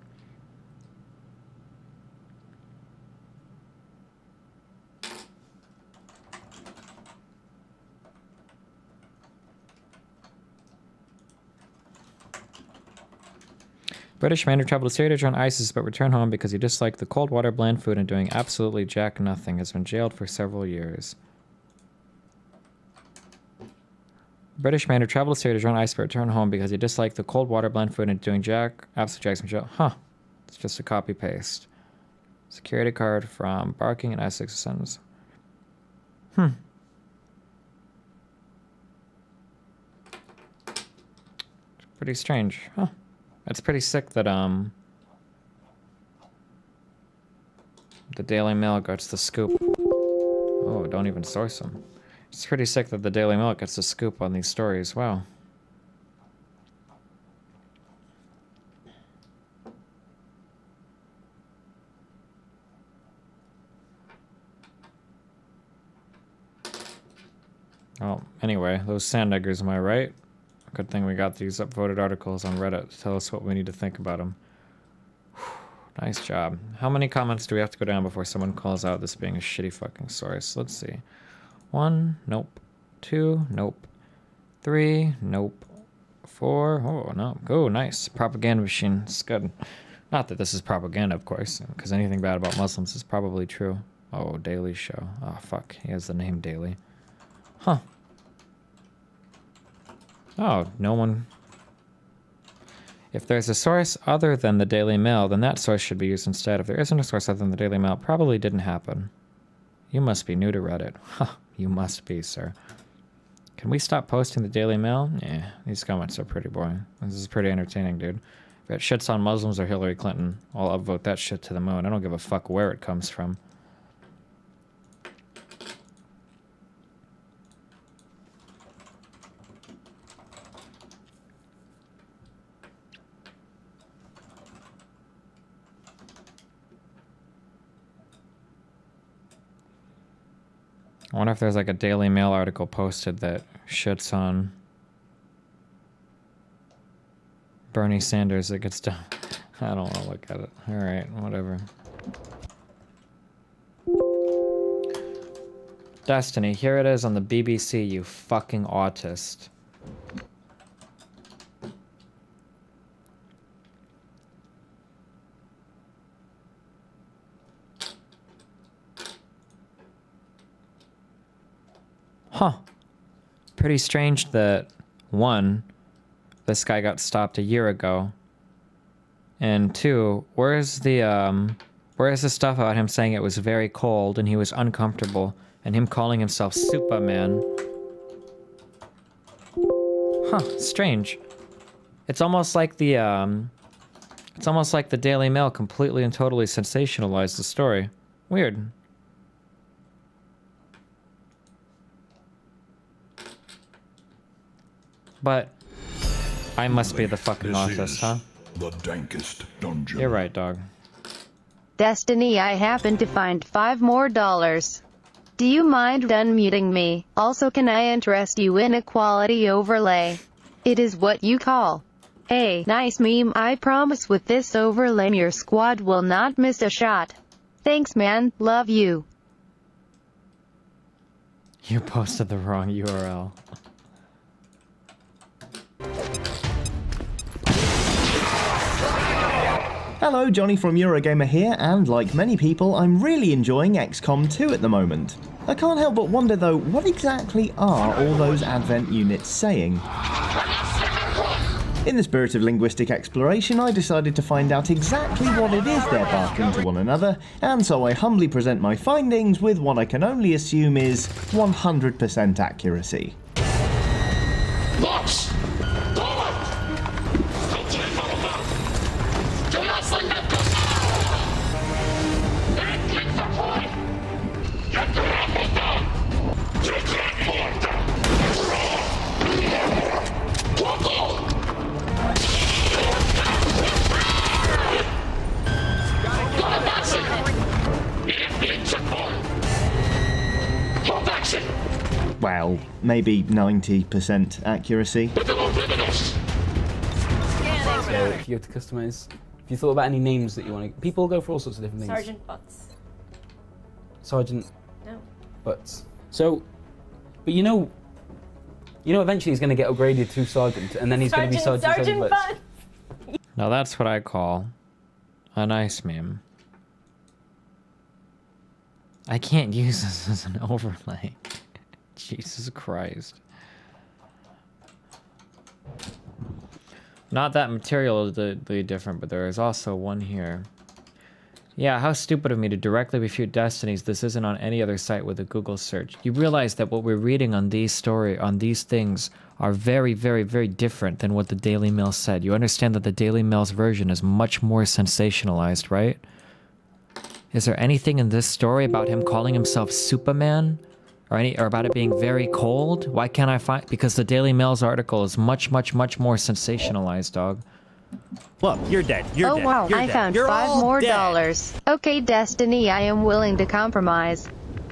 British man who traveled to Syria to join ISIS but returned home because he disliked the cold water, bland food, and doing absolutely jack nothing has been jailed for several years. British man who traveled to Syria to join ISIS but returned home because he disliked the cold water, bland food, and doing absolute jack's in jail. Huh. It's just a copy-paste. Security card from Barking and Essex Sons. Pretty strange. Huh. It's pretty sick that, the Daily Mail gets the scoop. Oh, don't even source them. It's pretty sick that the Daily Mail gets the scoop on these stories. Wow. Oh, anyway, those sand niggers, am I right? Good thing we got these upvoted articles on Reddit to tell us what we need to think about them. Nice job. How many comments do we have to go down before someone calls out this being a shitty fucking source? Let's see. 1, nope. 2, nope. 3, nope. 4, oh, no. Oh, nice. Propaganda machine. It's good. Not that this is propaganda, of course, because anything bad about Muslims is probably true. Oh, Daily Show. Oh, fuck. He has the name Daily. Huh. Oh, no one... If there's a source other than the Daily Mail, then that source should be used instead. If there isn't a source other than the Daily Mail, it probably didn't happen. You must be new to Reddit. Huh, you must be, sir. Can we stop posting the Daily Mail? Yeah, these comments are pretty boring. This is pretty entertaining, dude. If it shits on Muslims or Hillary Clinton, I'll upvote that shit to the moon. I don't give a fuck where it comes from. I wonder if there's like a Daily Mail article posted that shits on Bernie Sanders that gets done. I don't want to look at it. Alright, whatever. Destiny, here it is on the BBC, you fucking autist. Huh. Pretty strange that, 1, this guy got stopped a year ago. And 2, where's the stuff about him saying it was very cold and he was uncomfortable and him calling himself Superman? Huh, strange. It's almost like the Daily Mail completely and totally sensationalized the story. Weird. But I must be the fucking autist, huh? The dankest dungeon. You're right, dog. Destiny, I happen to find $5 more. Do you mind unmuting me? Also, can I interest you in a quality overlay? It is what you call a nice meme. I promise with this overlay your squad will not miss a shot. Thanks, man. Love you. You posted the wrong URL. Hello, Johnny from Eurogamer here, and like many people, I'm really enjoying XCOM 2 at the moment. I can't help but wonder though, what exactly are all those Advent units saying? In the spirit of linguistic exploration, I decided to find out exactly what it is they're barking to one another, and so I humbly present my findings with what I can only assume is 100% accuracy. Lux! Well, maybe 90% accuracy. So if you have to customize, if you thought about any names that you want to, people go for all sorts of different things. Sergeant Butts. Sergeant. No. Butts. So, but you know, eventually he's going to get upgraded to sergeant, and then he's going to be Sergeant Butts. Now that's what I call a nice meme. I can't use this as an overlay. Jesus Christ. Not that materially different, but there is also one here. Yeah, how stupid of me to directly refute Destinies. This isn't on any other site with a Google search. You realize that what we're reading on these things are very, very, very different than what the Daily Mail said. You understand that the Daily Mail's version is much more sensationalized, right? Is there anything in this story about him calling himself Superman? Or about it being very cold? Why can't I find... Because the Daily Mail's article is much, much, much more sensationalized, dog. Look, you're dead. You're dead. Wow, You're I dead. found You're $5 all more dead. dollars. Okay, Destiny, I am willing to compromise.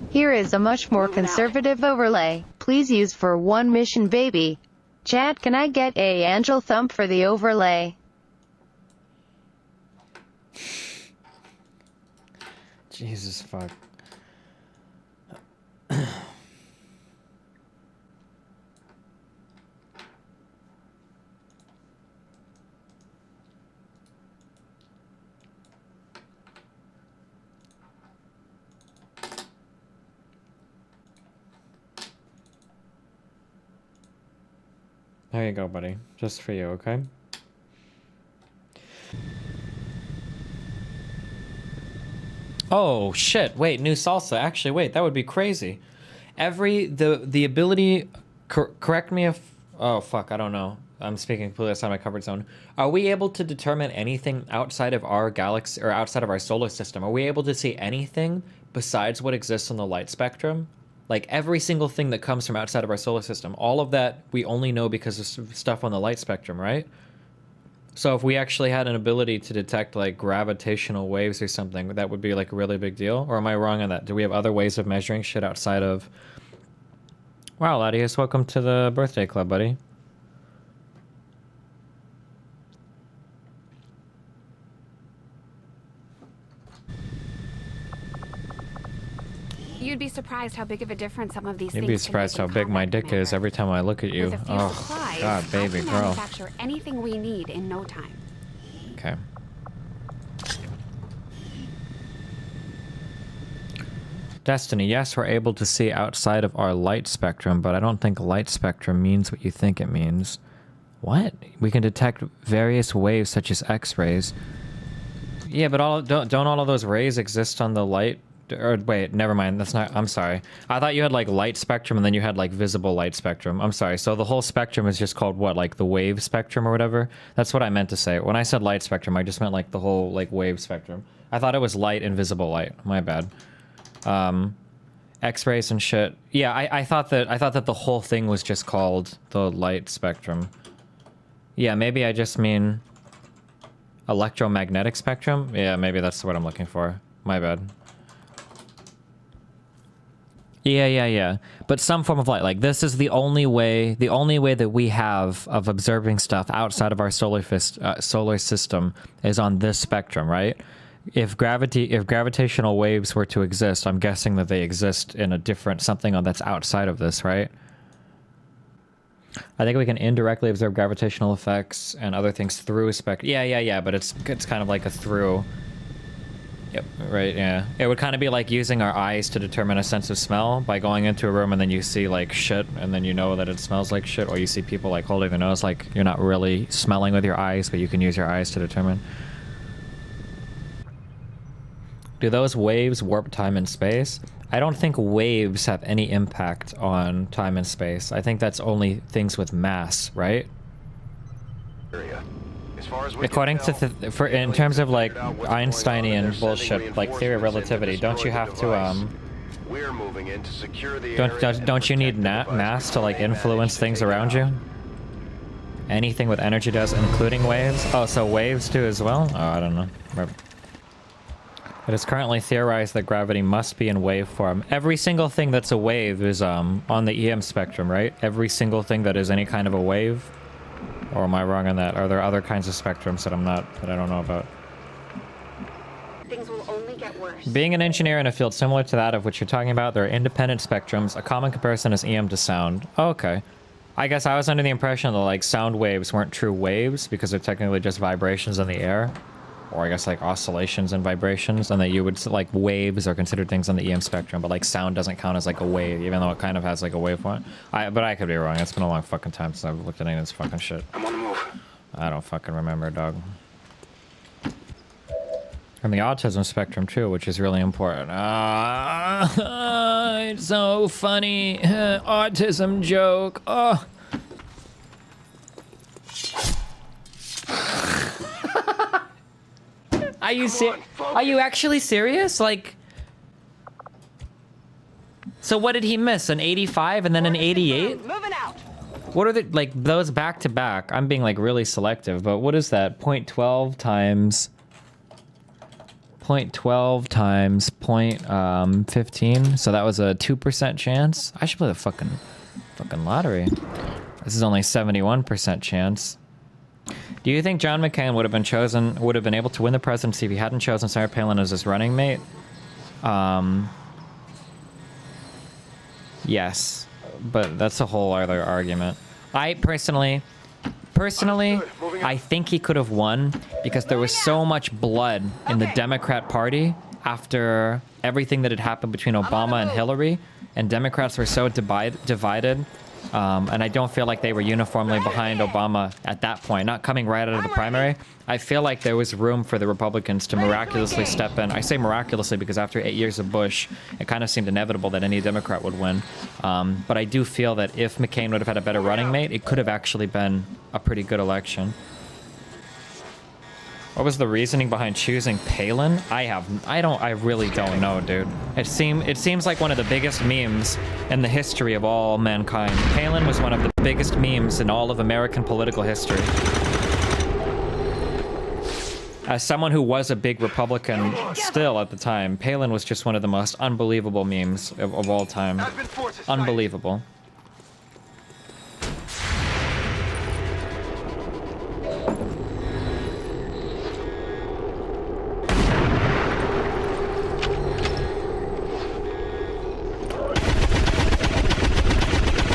Here is a much more conservative overlay. Please use for one mission, baby. Chat, can I get a angel thump for the overlay? Jesus fuck. There you go, buddy. Just for you, okay? Oh, shit. Wait, new salsa. Actually, wait, that would be crazy. The ability... correct me if... Oh, fuck, I don't know. I'm speaking completely outside my comfort zone. Are we able to determine anything outside of our galaxy, or outside of our solar system? Are we able to see anything besides what exists in the light spectrum? Like, every single thing that comes from outside of our solar system, all of that we only know because of stuff on the light spectrum, right? So if we actually had an ability to detect, like, gravitational waves or something, that would be, like, a really big deal? Or am I wrong on that? Do we have other ways of measuring shit outside of... Wow, Latius, welcome to the birthday club, buddy. You'd be surprised how big of a difference some of these You'd things be can surprised make how in big my combat dick is every time I look at you. With a few Oh, supplies, God, baby, I can girl. manufacture anything we need in no time. Okay. Destiny, yes, we're able to see outside of our light spectrum, but I don't think light spectrum means what you think it means. What? We can detect various waves such as X-rays. Yeah, but don't all of those rays exist on the light? Or wait, never mind. That's not. I'm sorry. I thought you had like light spectrum and then you had like visible light spectrum. I'm sorry. So the whole spectrum is just called what? Like the wave spectrum or whatever? That's what I meant to say. When I said light spectrum, I just meant like the whole like wave spectrum. I thought it was light and visible light. My bad. X-rays and shit. Yeah, I thought that the whole thing was just called the light spectrum. Yeah, maybe I just mean electromagnetic spectrum. Yeah, maybe that's what I'm looking for. My bad. Yeah. But some form of light. Like, this is the only way that we have of observing stuff outside of our solar system is on this spectrum, right? If gravitational waves were to exist, I'm guessing that they exist in a different something that's outside of this, right? I think we can indirectly observe gravitational effects and other things through a spectrum. Yeah, but it's kind of like a through. Yep, right, yeah. It would kind of be like using our eyes to determine a sense of smell by going into a room and then you see like shit and then you know that it smells like shit, or you see people like holding their nose, like you're not really smelling with your eyes, but you can use your eyes to determine. Do those waves warp time and space? I don't think waves have any impact on time and space. I think that's only things with mass, right? According to in terms of like Einsteinian bullshit, like theory of relativity, don't you have to don't you need mass to like influence things around you? Anything with energy does, including waves. Oh, so waves do as well? Oh, I don't know. It is currently theorized that gravity must be in wave form. Every single thing that's a wave is on the EM spectrum, right? Every single thing that is any kind of a wave. Or am I wrong on that? Are there other kinds of spectrums that I don't know about? Things will only get worse. Being an engineer in a field similar to that of which you're talking about, there are independent spectrums. A common comparison is EM to sound. Oh, okay. I guess I was under the impression that like sound waves weren't true waves because they're technically just vibrations in the air. Or I guess like oscillations and vibrations, and that you would like waves are considered things on the EM spectrum, but like sound doesn't count as like a wave, even though it kind of has like a waveform. But I could be wrong. It's been a long fucking time since I've looked at any of this fucking shit. I'm on the move. I don't fucking remember, dog. And the autism spectrum too, which is really important. It's so funny. Autism joke. Oh. Are you actually serious? Like, so what did he miss? An 85 and then an 88? Moving out. What are the, like, those back to back? I'm being like really selective, but what is that? 0.12 times 0.12 times 0.15. So that was a 2% chance. I should play the fucking lottery. This is only 71% chance. Do you think John McCain would have been able to win the presidency if he hadn't chosen Sarah Palin as his running mate? Yes, but that's a whole other argument. I personally, I think he could have won because there was so much blood in the Democrat Party after everything that had happened between Obama and Hillary, and Democrats were so divided. And I don't feel like they were uniformly behind Obama at that point, not coming right out of the primary. I feel like there was room for the Republicans to miraculously step in. I say miraculously because after 8 years of Bush, it kind of seemed inevitable that any Democrat would win. But I do feel that if McCain would have had a better running mate, it could have actually been a pretty good election. What was the reasoning behind choosing Palin? I really don't know, dude. It seems like one of the biggest memes in the history of all mankind. Palin was one of the biggest memes in all of American political history. As someone who was a big Republican still at the time, Palin was just one of the most unbelievable memes of all time. Unbelievable.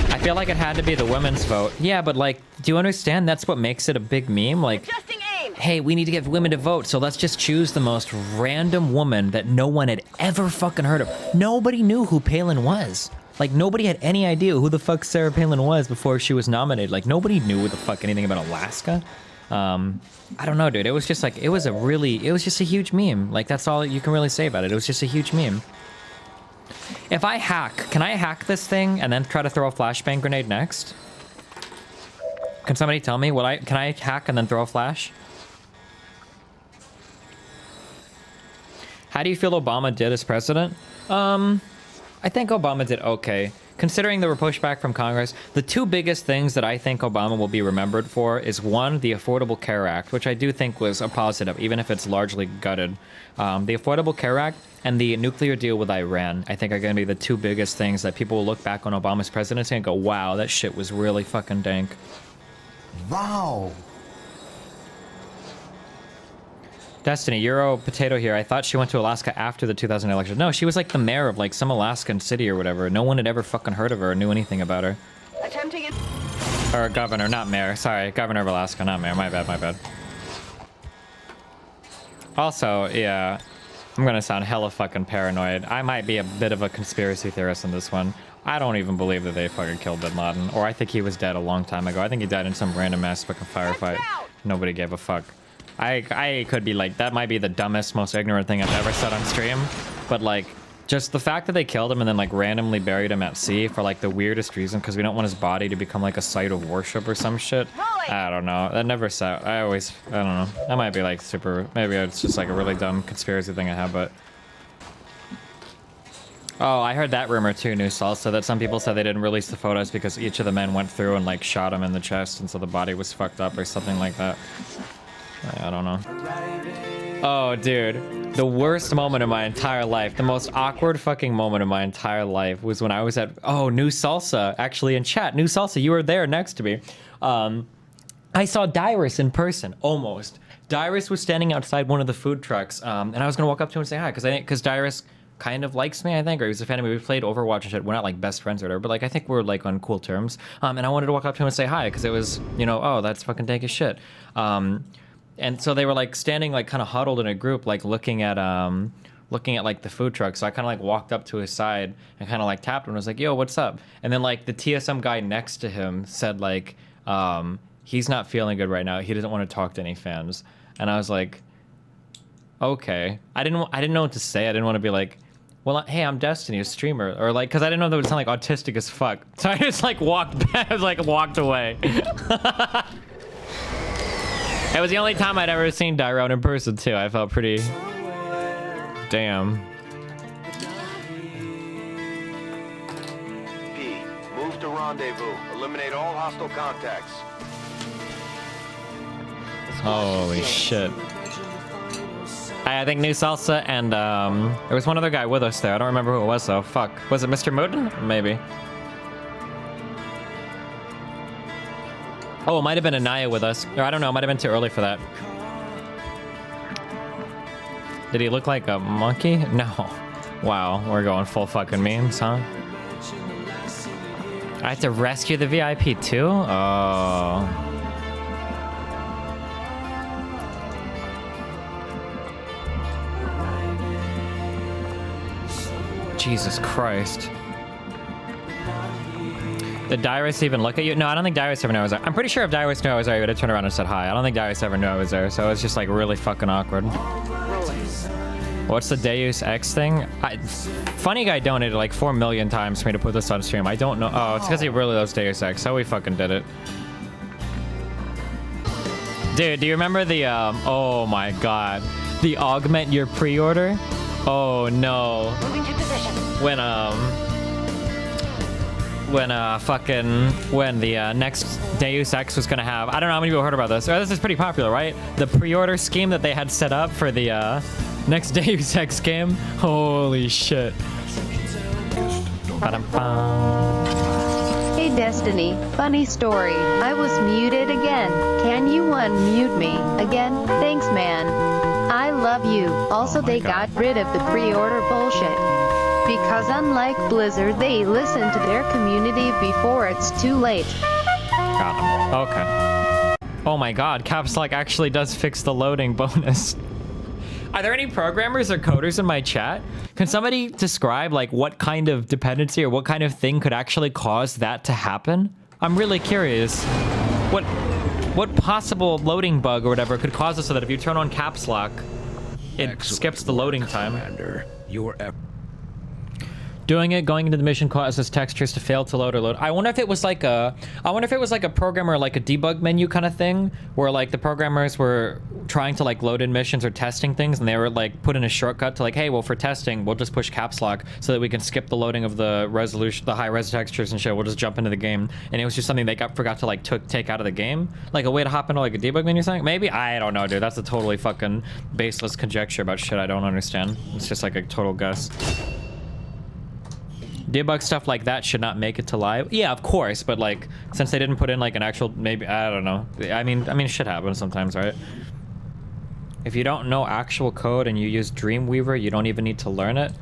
I feel like it had to be the women's vote. Yeah, but like, do you understand? That's what makes it a big meme. Like, hey, we need to get women to vote, so let's just choose the most random woman that no one had ever fucking heard of. Nobody knew who Palin was. Like, nobody had any idea who the fuck Sarah Palin was before she was nominated. Like, nobody knew the fuck anything about Alaska. I don't know, dude. It was just like, it was just a huge meme. Like, that's all you can really say about it. It was just a huge meme. If I hack, can I hack this thing and then try to throw a flashbang grenade next? Can somebody tell me can I hack and then throw a flash? How do you feel Obama did as president? I think Obama did okay. Considering there were pushback from Congress, the two biggest things that I think Obama will be remembered for is one, the Affordable Care Act, which I do think was a positive, even if it's largely gutted. The Affordable Care Act and the nuclear deal with Iran, I think are going to be the two biggest things that people will look back on Obama's presidency and go, wow, that shit was really fucking dank. Wow. Destiny, Euro Potato here. I thought she went to Alaska after the 2000 election. No, she was like the mayor of like some Alaskan city or whatever. No one had ever fucking heard of her or knew anything about her. Attempting it. Or governor, not mayor. Sorry, governor of Alaska, not mayor. My bad, my bad. Also, yeah, I'm gonna sound hella fucking paranoid. I might be a bit of a conspiracy theorist in this one. I don't even believe that they fucking killed Bin Laden. Or I think he was dead a long time ago. I think he died in some random ass fucking firefight. Nobody gave a fuck. I could be like, that might be the dumbest, most ignorant thing I've ever said on stream. But like, just the fact that they killed him and then like randomly buried him at sea for like the weirdest reason, because we don't want his body to become like a site of worship or some shit. I don't know. That never said. I don't know. That might be like super, maybe it's just like a really dumb conspiracy thing I have, but. Oh, I heard that rumor too, New Salsa, that some people said they didn't release the photos because each of the men went through and like shot him in the chest, and so the body was fucked up or something like that. I don't know. Oh, dude. The worst moment of my entire life, the most awkward fucking moment of my entire life was when I was at, oh, New Salsa, actually in chat. New Salsa, you were there next to me. I saw Dyrus in person, almost. Dyrus was standing outside one of the food trucks, and I was gonna walk up to him and say hi, because Dyrus kind of likes me, I think, or he was a fan of me. We played Overwatch and shit. We're not like best friends or whatever, but like I think we're like on cool terms. And I wanted to walk up to him and say hi, because it was, you know, oh, that's fucking dank as shit. And so they were like standing like kind of huddled in a group, like looking at like the food truck. So I kind of like walked up to his side and kind of like tapped him and was like, yo, what's up? And then like the TSM guy next to him said like, he's not feeling good right now. He doesn't want to talk to any fans. And I was like, Okay. I didn't know what to say. I didn't want to be like, well, hey, I'm Destiny, a streamer, or like, because I didn't know that would sound like autistic as fuck. So I just like walked back, walked away. It was the only time I'd ever seen Dyrone in person too. I felt pretty. Damn. P, move to rendezvous. Eliminate all hostile contacts. Holy shit. I think New Salsa and there was one other guy with us there. I don't remember who it was though. Fuck. Was it Mr. Mooden? Maybe. Oh, it might have been Anaya with us. Or I don't know, it might have been too early for that. Did he look like a monkey? No. Wow, we're going full fucking memes, huh? I have to rescue the VIP too? Oh. Jesus Christ. Did Dyrus even look at you? No, I don't think Dyrus ever knew I was there. I'm pretty sure if Dyrus knew I was there, he would have turned around and said hi. I don't think Dyrus ever knew I was there, so it was just like really fucking awkward. What's the Deus Ex thing? Funny guy donated like 4 million times for me to put this on stream. I don't know. Oh, it's because he really loves Deus Ex, so we fucking did it. Dude, do you remember the, oh my god. The augment your pre-order? Oh no. Moving to position. When the next Deus Ex was gonna have, I don't know how many people heard about this. This is pretty popular, right? The pre-order scheme that they had set up for the next Deus Ex game. Holy shit. Hey Destiny, funny story. I was muted again. Can you unmute me again? Thanks, man. I love you. Also, they got rid of the pre-order bullshit. Because unlike Blizzard, they listen to their community before it's too late. Got him. Okay. Oh my god, Caps Lock actually does fix the loading bonus. Are there any programmers or coders in my chat? Can somebody describe like what kind of dependency or what kind of thing could actually cause that to happen? I'm really curious. What possible loading bug or whatever could cause it so that if you turn on Caps Lock, it skips the loading time? Commander, your Doing it, going into the mission causes textures to fail to load or load. I wonder if it was like a programmer, like a debug menu kind of thing, where like the programmers were trying to like load in missions or testing things, and they were like put in a shortcut to like, hey, well for testing, we'll just push Caps Lock so that we can skip the loading of the resolution, the high res textures and shit. We'll just jump into the game, and it was just something they forgot to like take out of the game, like a way to hop into like a debug menu or something. Maybe, I don't know, dude. That's a totally fucking baseless conjecture about shit I don't understand. It's just like a total guess. Debug stuff like that should not make it to live. Yeah, of course, but like since they didn't put in like an actual, maybe, I don't know. I mean shit happens sometimes, right? If you don't know actual code and you use Dreamweaver, you don't even need to learn it.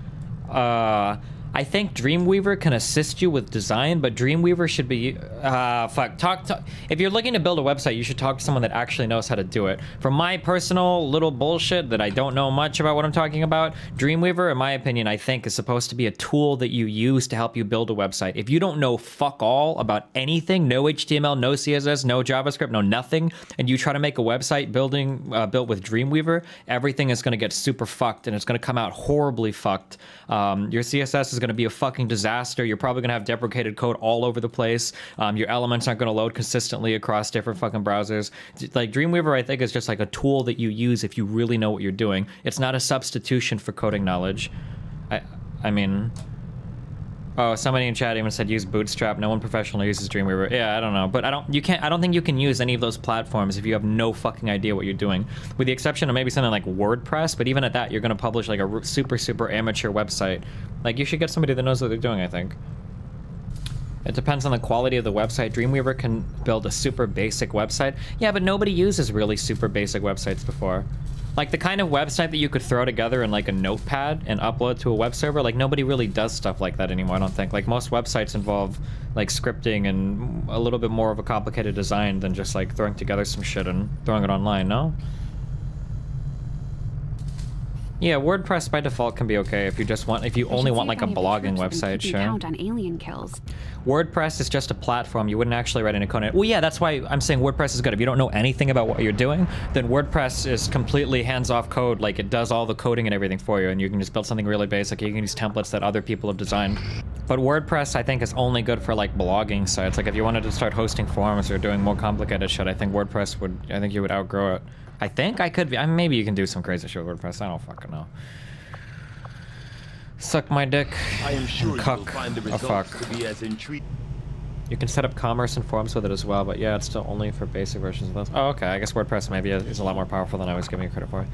I think Dreamweaver can assist you with design, but Dreamweaver should be, if you're looking to build a website, you should talk to someone that actually knows how to do it. From my personal little bullshit that I don't know much about what I'm talking about, Dreamweaver, in my opinion, I think is supposed to be a tool that you use to help you build a website. If you don't know fuck all about anything, no HTML, no CSS, no JavaScript, no nothing, and you try to make a website built with Dreamweaver, everything is gonna get super fucked and it's gonna come out horribly fucked. Your CSS is going to be a fucking disaster. You're probably going to have deprecated code all over the place. Your elements aren't going to load consistently across different fucking browsers. Like Dreamweaver, I think, is just like a tool that you use if you really know what you're doing. It's not a substitution for coding knowledge. I mean, oh, somebody in chat even said use Bootstrap. No one professional uses Dreamweaver. Yeah, I don't know, but I don't think you can use any of those platforms if you have no fucking idea what you're doing, with the exception of maybe something like WordPress. But even at that, you're going to publish like a super amateur website. Like, you should get somebody that knows what they're doing, I think. It depends on the quality of the website. Dreamweaver can build a super basic website. Yeah, but nobody uses really super basic websites before. Like the kind of website that you could throw together in like a notepad and upload to a web server, like nobody really does stuff like that anymore, I don't think. Like most websites involve like scripting and a little bit more of a complicated design than just like throwing together some shit and throwing it online, no? Yeah, WordPress by default can be okay if you just want, if you only want like a blogging website, sure. Count on alien kills. WordPress is just a platform. You wouldn't actually write any code in it. Well, yeah, that's why I'm saying WordPress is good. If you don't know anything about what you're doing, then WordPress is completely hands-off code. Like, it does all the coding and everything for you, and you can just build something really basic. You can use templates that other people have designed. But WordPress, I think, is only good for, like, blogging sites. Like, if you wanted to start hosting forums or doing more complicated shit, I think WordPress would, I think you would outgrow it. I think I could be, I mean, maybe you can do some crazy shit with WordPress. I don't fucking know. Suck my dick. I am sure cuck you will find the a results fuck. to be as intriguing. You can set up commerce and forums with it as well, but yeah, it's still only for basic versions of those. Oh, okay. I guess WordPress maybe is a lot more powerful than I was giving you credit for.